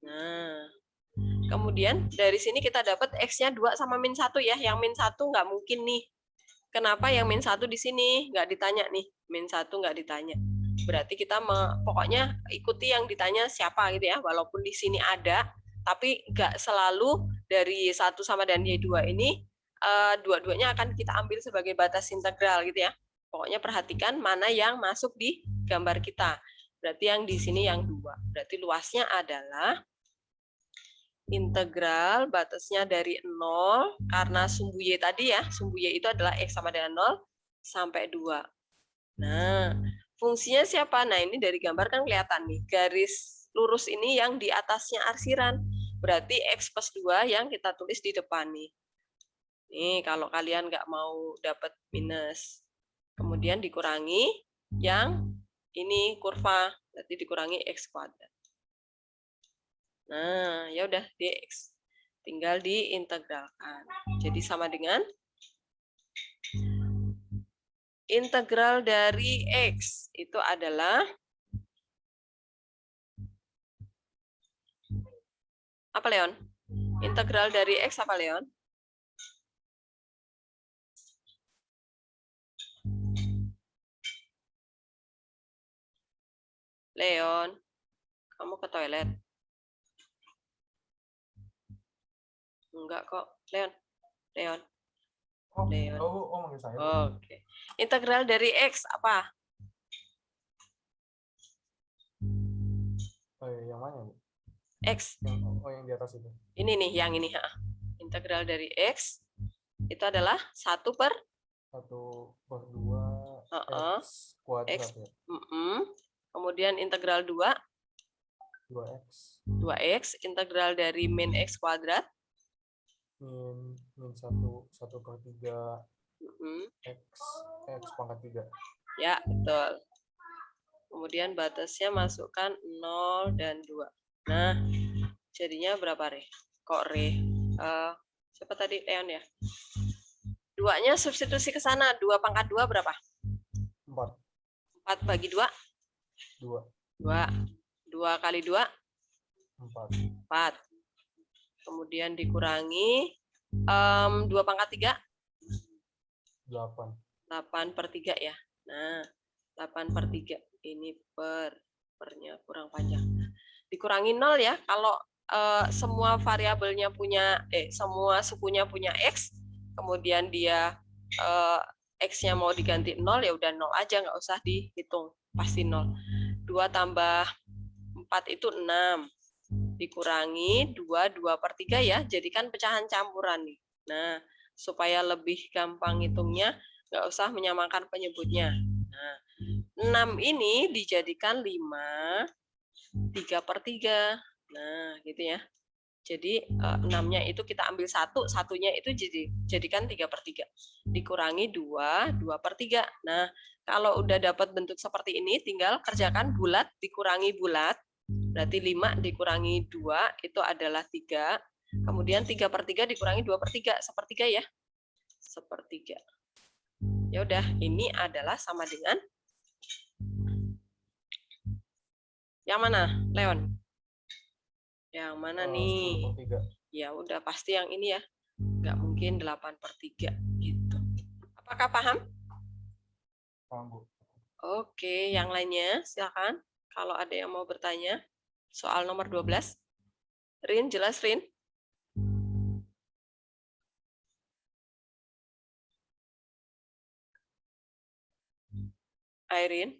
Nah, kemudian dari sini kita dapat X-nya 2 sama min 1 ya. Yang min 1 nggak mungkin nih. Kenapa yang min 1 di sini? Nggak ditanya nih. Min 1 nggak ditanya. Berarti kita pokoknya ikuti yang ditanya siapa gitu ya. Walaupun di sini ada, tapi nggak selalu dari 1 sama dan Y2 ini dua-duanya akan kita ambil sebagai batas integral gitu ya. Pokoknya perhatikan mana yang masuk di gambar kita. Berarti yang di sini yang 2. Berarti luasnya adalah integral batasnya dari 0 karena sumbu Y tadi ya. Sumbu Y itu adalah X sama dengan 0 sampai 2. Nah, fungsinya siapa? Nah, ini dari gambar kan kelihatan nih. Garis lurus ini yang di atasnya arsiran. Berarti X plus 2 yang kita tulis di depan nih. Nih, kalau kalian nggak mau dapat minus. Kemudian dikurangi yang ini kurva. Berarti dikurangi X kuadrat. Nah, ya udah dx. Tinggal diintegralkan. Jadi sama dengan integral dari X itu adalah apa, Leon? Integral dari X apa, Leon? Leon, kamu ke toilet? Enggak kok, Leon. Leon. Leon. Oke. Integral dari X apa? Yang mana, Bu? X. Yang di atas itu. Ini nih, yang ini. Integral dari X itu adalah 1 per 1/2 X kuadrat X. ya. Kemudian integral 2X. 2X, integral dari min X kuadrat. Min 1/3 X pangkat 3. Ya, betul. Kemudian batasnya masukkan 0 dan 2. Nah, jadinya berapa, Re? Kok Re? Siapa tadi? Leon ya? 2-nya substitusi ke sana. 2 pangkat 2 berapa? 4. 4 bagi 2? 2. 2 kali 2? 4. Kemudian dikurangi 2 pangkat 3? 8. 8/3 ya. Nah, 8/3. Ini pernya kurang panjang. Dikurangi 0 ya. Kalau semua variabelnya punya, semua sukunya punya X, kemudian dia X-nya mau diganti 0, ya udah 0 aja, nggak usah dihitung. Pasti 0. 2 tambah 4 itu 6. Dikurangi 2/3 ya, jadikan pecahan campuran nih. Nah, supaya lebih gampang hitungnya, nggak usah menyamakan penyebutnya. Nah, 6 ini dijadikan 5 3/3. Nah, gitu ya. Jadi 6-nya itu kita ambil 1, satunya itu jadikan 3/3. Dikurangi 2/3. Nah, kalau udah dapat bentuk seperti ini, tinggal kerjakan bulat dikurangi bulat. Berarti 5 dikurangi 2 itu adalah 3. Kemudian 3/3 dikurangi 2/3, sepertiga ya. Sepertiga. Ya udah, ini adalah sama dengan yang mana, Leon? Yang mana nih? 10/3. Ya udah, pasti yang ini ya. Nggak mungkin 8/3 gitu. Apakah paham? Paham, Bu. Oke, yang lainnya silakan. Kalau ada yang mau bertanya. Soal nomor 12. Rin, jelas Rin? Airin?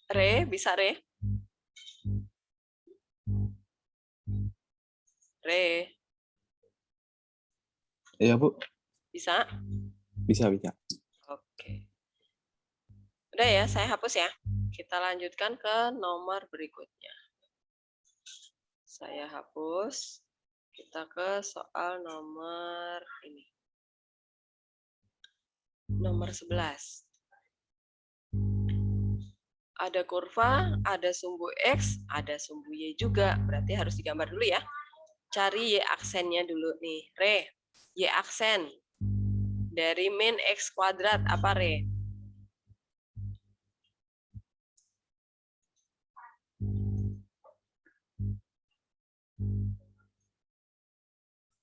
Re, bisa Re? Re, Iya, Bu. bisa? Bisa. Oke. Udah ya, saya hapus ya. Kita lanjutkan ke nomor berikutnya. Saya hapus. Kita ke soal nomor ini. Nomor 11. Ada kurva, ada sumbu X, ada sumbu Y juga. Berarti harus digambar dulu ya. Cari Y aksennya dulu nih. Re, Y aksen dari min X kuadrat apa, Re?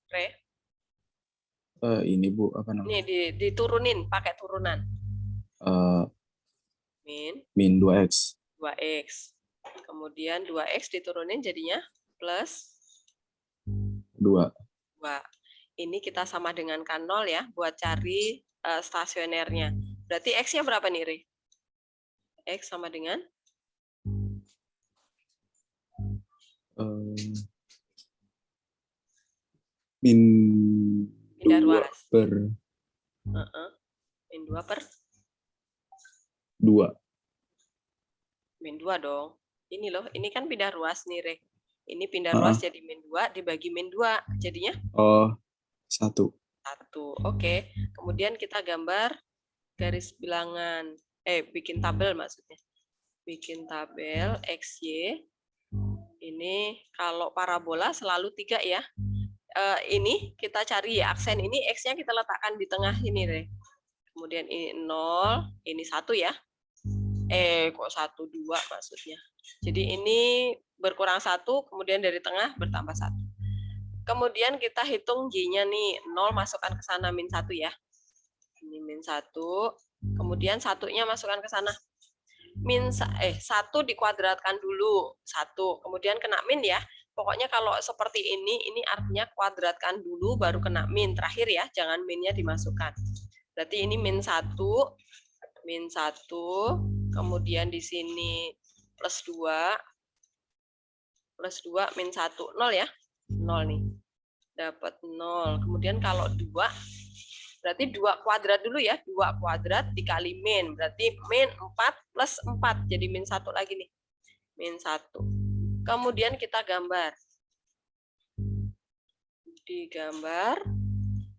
Re? Ini Bu, apa namanya? Nih diturunin, pakai turunan. Min 2X. 2X. Kemudian 2X diturunin jadinya plus 2. Ini kita sama dengan kan 0 ya, buat cari stasionernya. Berarti X-nya berapa nih, Ri? X sama dengan? Min Pindah 2 ruas. per Min 2 per? 2. Min 2 dong. Ini loh, ini kan pindah ruas nih, Re. Ini pindah ruas jadi min 2 dibagi min 2. Jadinya? 1. Oke. Kemudian kita gambar garis bilangan. Bikin tabel maksudnya. Bikin tabel XY. Ini kalau parabola selalu 3 ya. Ini kita cari ya, aksen ini X-nya kita letakkan di tengah ini, Re. Kemudian ini 0, ini 1 ya. Kok 1, 2 maksudnya. Jadi ini berkurang 1, kemudian dari tengah bertambah 1. Kemudian kita hitung Y-nya nih, 0 masukkan ke sana, min 1 ya. Ini min 1, kemudian satunya masukkan ke sana. 1 dikuadratkan dulu, 1, kemudian kena min ya. Pokoknya kalau seperti ini artinya kuadratkan dulu baru kena min terakhir ya, jangan minnya dimasukkan. Berarti ini min 1, kemudian di sini plus 2, min 1, 0 ya, 0 nih, dapat 0. Kemudian kalau 2, berarti 2 kuadrat dulu ya, 2 kuadrat dikali min, berarti min 4 plus 4, jadi min 1 lagi nih, min 1. Kemudian kita gambar. Digambar,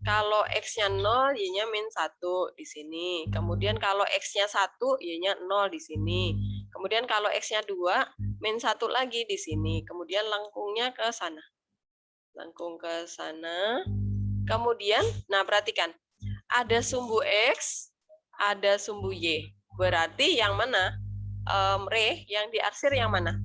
kalau X-nya 0, Y-nya min 1 di sini. Kemudian kalau X-nya 1, Y-nya 0 di sini. Kemudian kalau X-nya 2, min 1 lagi di sini. Kemudian lengkungnya ke sana. Lengkung ke sana. Kemudian, nah perhatikan, ada sumbu X, ada sumbu Y. Berarti yang mana? Re, yang diarsir yang mana?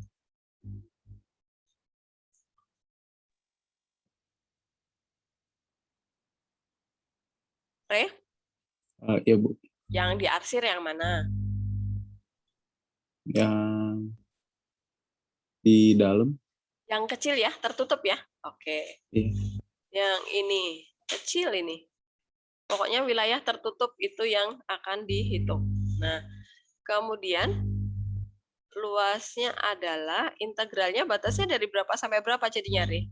Re? Ya, Bu. Yang diarsir yang mana? Yang di dalam. Yang kecil ya, tertutup ya? Oke. Iya. Yang ini, kecil ini. Pokoknya wilayah tertutup itu yang akan dihitung. Nah, kemudian luasnya adalah integralnya batasnya dari berapa sampai berapa jadinya, Re?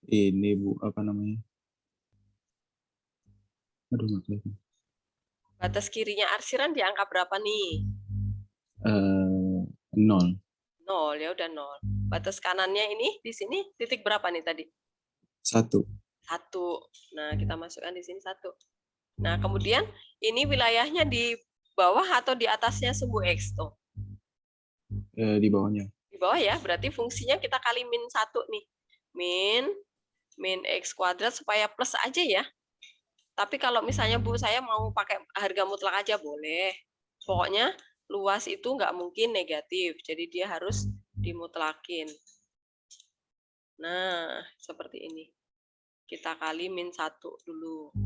Ini Bu, apa namanya? Aduh, nggak kelihatan. Batas kirinya arsiran di angka berapa nih? 0. 0, ya udah 0. Batas kanannya ini di sini titik berapa nih tadi? 1. 1. Nah, kita masukkan di sini 1. Nah, kemudian ini wilayahnya di bawah atau di atasnya sumbu X tuh? Di bawahnya. Di bawah ya, berarti fungsinya kita kali min 1 nih. Min X kuadrat supaya plus aja ya. Tapi kalau misalnya Bu, saya mau pakai harga mutlak aja boleh. Pokoknya luas itu nggak mungkin negatif, jadi dia harus dimutlakin. Nah, seperti ini. Kita kali min 1 dulu.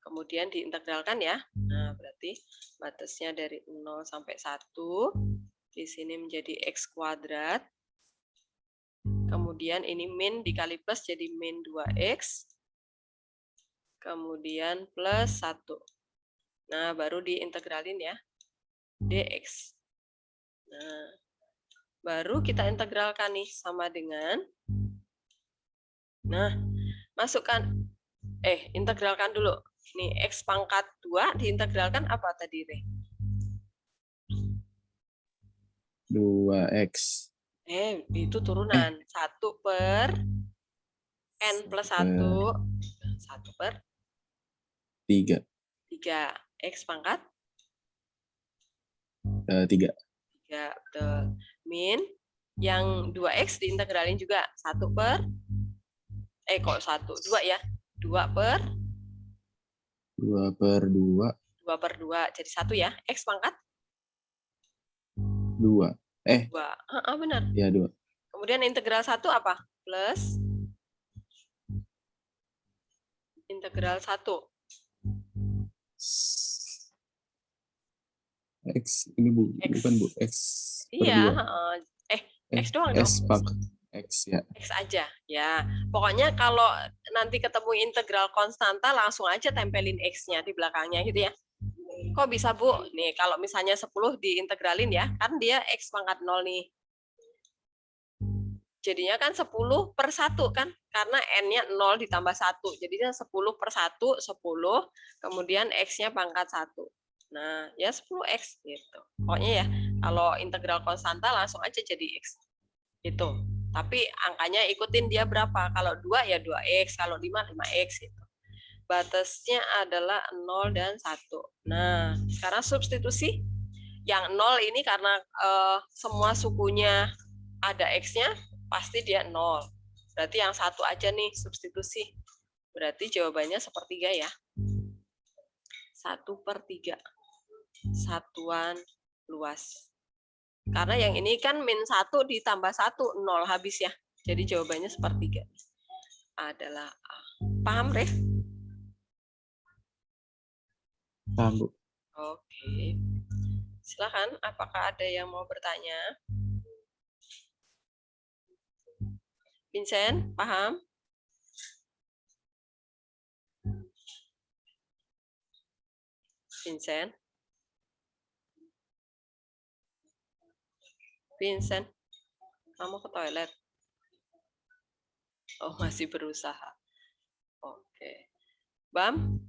Kemudian diintegralkan ya. Nah, berarti batasnya dari 0 sampai 1. Di sini menjadi X kuadrat. Kemudian ini min dikali plus jadi min 2X. Kemudian plus 1. Nah, baru diintegralin ya. Dx. Nah, baru kita integralkan nih sama dengan, nah, masukkan, integralkan dulu. Nih, X pangkat 2 diintegralkan apa tadi, Re? 2X. Itu turunan. 1 per N plus 1. 1 per 3. 3. X pangkat? 3. 3, betul. Min, yang 2X diintegralin juga. 1 per, kok 1? 2 ya? 2 per? 2 per 2. 2 per 2, jadi 1 ya. X pangkat? 2. 2. Benar. Ya, 2. Kemudian integral 1 apa? Plus integral 1. X ini Bu, X. bukan Bu, X per Iya, 2. X doang dong. S pangkat X ya. X aja, ya. Pokoknya kalau nanti ketemu integral konstanta, langsung aja tempelin X-nya di belakangnya gitu ya. Kok bisa, Bu? Nih, kalau misalnya 10 diintegralin ya, kan dia X pangkat 0 nih. Jadinya kan 10 per 1 kan, karena N-nya 0 ditambah 1. Jadinya 10 per 1, 10, kemudian X-nya pangkat 1. Nah, ya 10X gitu. Pokoknya ya, kalau integral konstanta langsung aja jadi X. Gitu. Tapi angkanya ikutin dia berapa. Kalau 2 ya 2X, kalau 5, 5X gitu. Batasnya adalah 0 dan 1. Nah, sekarang substitusi. Yang 0 ini karena semua sukunya ada X-nya, pasti dia 0. Berarti yang 1 aja nih substitusi. Berarti jawabannya sepertiga ya. 1/3. Satuan luas. Karena yang ini kan -1 ditambah 1, 0 habis ya. Jadi jawabannya sepertiga. Adalah A. Paham, Ref? Paham, Bu. Oke. Silakan, apakah ada yang mau bertanya? Vincent, paham? Vincent? Vincent, kamu ke toilet? Oh, masih berusaha. Oke. Bam?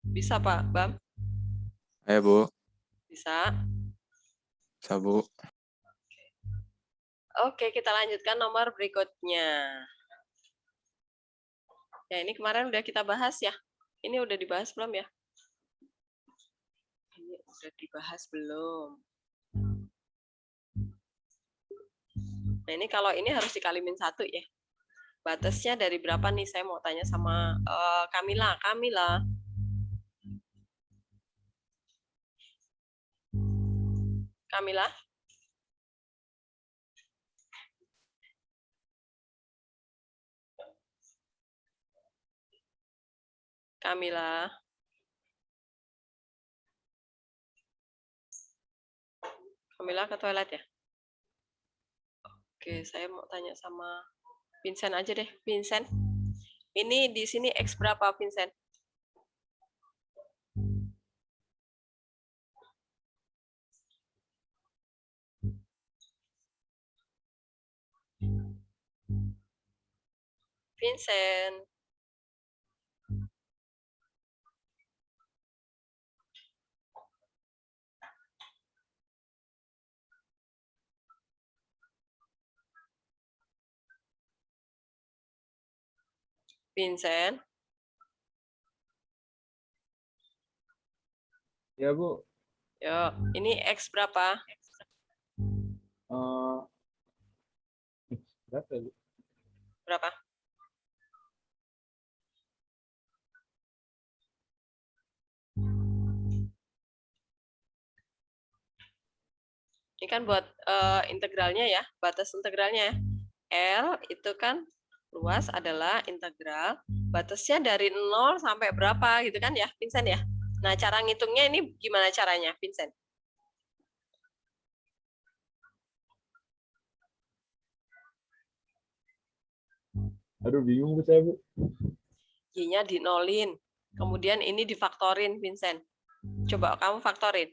Bisa, Pak? Bam? Ayo, Bu. Bisa? Bisa, Bu. Oke, kita lanjutkan nomor berikutnya. Ya, ini kemarin udah kita bahas ya. Ini udah dibahas belum ya? Ini udah dibahas belum? Nah, ini kalau ini harus dikali -1 ya. Batasnya dari berapa nih? Saya mau tanya sama Kamila. Kamila. Kamila? Kamila. Kamila ke toilet ya? Oke, saya mau tanya sama Vincent aja deh. Vincent, ini di sini X berapa, Vincent? Vincent. Vincent. Ya, Bu. Yuk, ini X berapa? Berapa, Bu? Berapa? Ini kan buat integralnya ya, batas integralnya. L itu kan luas adalah integral, batasnya dari 0 sampai berapa gitu kan ya, Vincent ya? Nah, cara ngitungnya ini gimana caranya, Vincent? Aduh, bingung Bu saya, Bu. Y-nya dinolin. Kemudian ini difaktorin, Vincent. Coba kamu faktorin.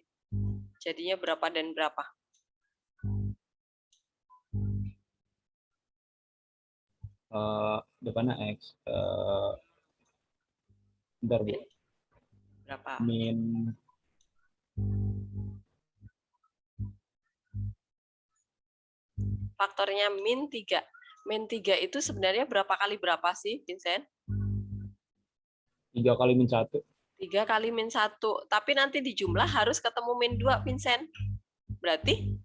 Jadinya berapa dan berapa? Depannya X. Bentar, Bu. Berapa? Min. Faktornya -3. -3 itu sebenarnya berapa kali berapa sih, Vincent? 3 kali -1. 3 kali -1. Tapi nanti di jumlah harus ketemu -2, Vincent. Berarti?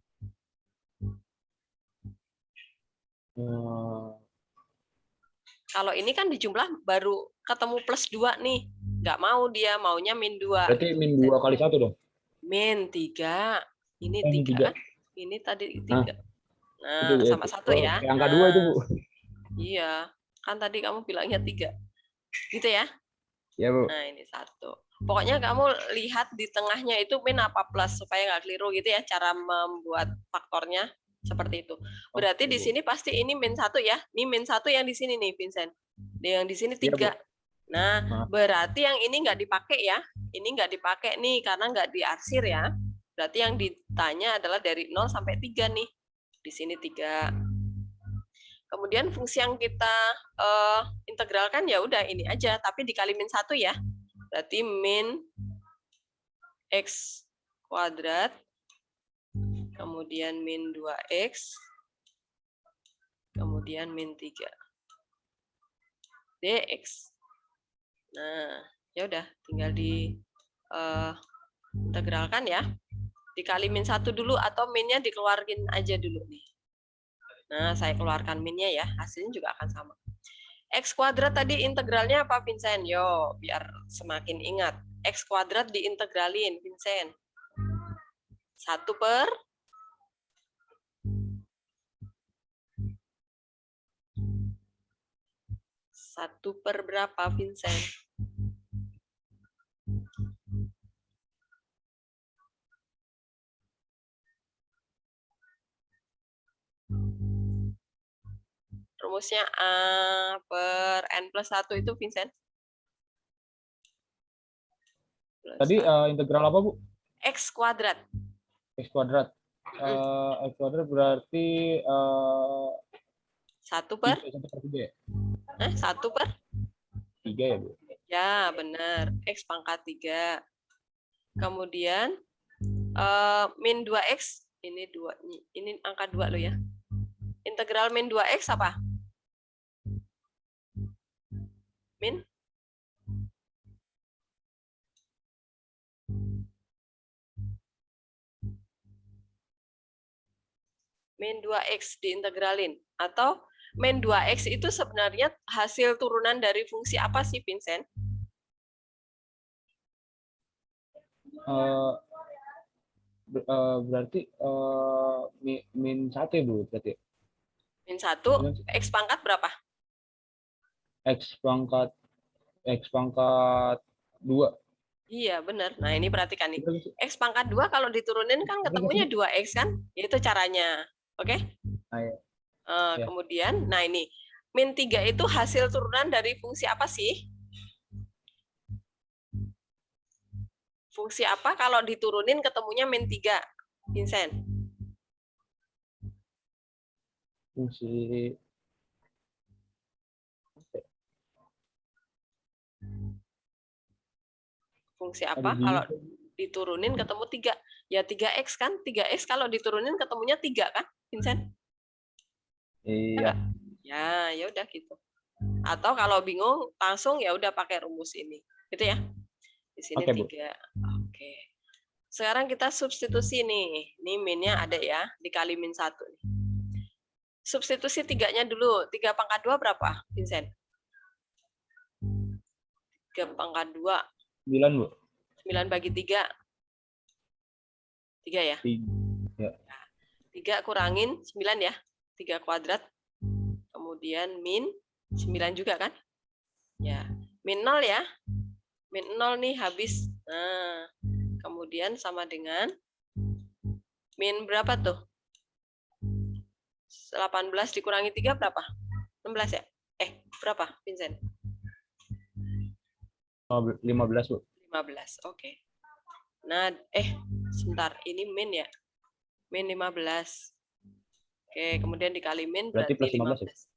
Kalau ini kan di jumlah baru ketemu +2 nih. Nggak mau dia, maunya -2. Berarti -2 kali 1 dong? -3. Ini 3 kan? Ini tadi 3. Nah, itu, sama 1 ya. Angka 2 itu, Bu. Iya. Kan tadi kamu bilangnya 3. Gitu ya? Ya, Bu. Nah, ini 1. Pokoknya kamu lihat di tengahnya itu min apa plus supaya nggak keliru gitu ya cara membuat faktornya seperti itu. Berarti di sini pasti ini -1 ya. Ini -1 yang di sini nih, Vincent. Yang di sini 3. Nah, berarti yang ini nggak dipakai ya. Ini nggak dipakai nih karena nggak diarsir ya. Berarti yang ditanya adalah dari 0 sampai 3 nih. Di sini 3. Kemudian fungsi yang kita integralkan ya udah ini aja, tapi dikali -1 ya. Berarti min X kuadrat, kemudian min 2X, kemudian min 3 dx. Nah, ya udah tinggal di integralkan ya. Dikali -1 dulu atau minnya dikeluarin aja dulu nih. Nah, saya keluarkan minnya ya, hasilnya juga akan sama. X kuadrat tadi integralnya apa, Vincent? Yo, biar semakin ingat. X kuadrat diintegralin, Vincent. 1/. 1 per berapa, Vincent? Rumusnya A per N plus 1 itu, Vincent? Tadi integral apa, Bu? X kuadrat. X kuadrat. X kuadrat berarti 1 per? 1 per 3 ya? 1 per? 3 ya, Bu? Ya, benar. X pangkat 3. Kemudian, min 2X. Ini angka 2 loh ya. Integral min 2X apa? Min? Min 2X diintegralin. Atau min 2X itu sebenarnya hasil turunan dari fungsi apa sih, Vincent? Berarti min 1 ya, Bu? Berarti. Min 1, X pangkat berapa? X pangkat 2. Iya, benar. Nah, ini perhatikan nih. X pangkat 2 kalau diturunin kan ketemunya 2X kan? Itu caranya. Oke? Ya. Kemudian, nah ini. Min 3 itu hasil turunan dari fungsi apa sih? Fungsi apa kalau diturunin ketemunya min 3? Vincent? Fungsi apa kalau diturunin ketemu 3? Ya 3X kan? 3X kalau diturunin ketemunya 3 kan, Vincent? Iya. Ya udah gitu. Atau kalau bingung langsung ya udah pakai rumus ini. Gitu ya. Di sini 3. Oke. Sekarang kita substitusi nih. Ini minnya ada ya, dikali min 1 nih. Substitusi 3-nya dulu. 3 pangkat 2 berapa, Vincent? 3 pangkat 2. 9, Bu. 9 bagi 3. 3 ya? 3 kurangin 9 ya. 3 kuadrat. Kemudian min 9 juga kan? Ya. Min 0 ya. Min 0 nih habis. Nah, kemudian sama dengan min berapa tuh? 18 dikurangi 3 berapa? 16 ya? Berapa, Vincent? 15, Bu. 15, oke. Nah, sebentar, ini min ya? Min 15. Oke, kemudian dikali min berarti plus 15.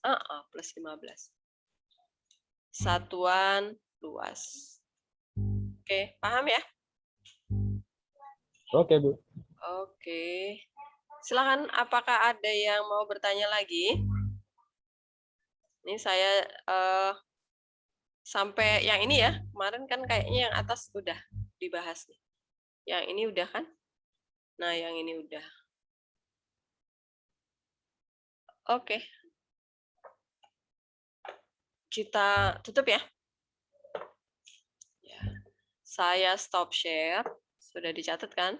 Plus 15. Satuan luas. Oke, paham ya? Oke, Bu. Oke. Silakan, apakah ada yang mau bertanya lagi? Ini saya sampai yang ini ya. Kemarin kan kayaknya yang atas udah dibahas nih. Yang ini udah kan? Nah, yang ini udah. Oke. Kita tutup ya. Saya stop share. Sudah dicatat kan?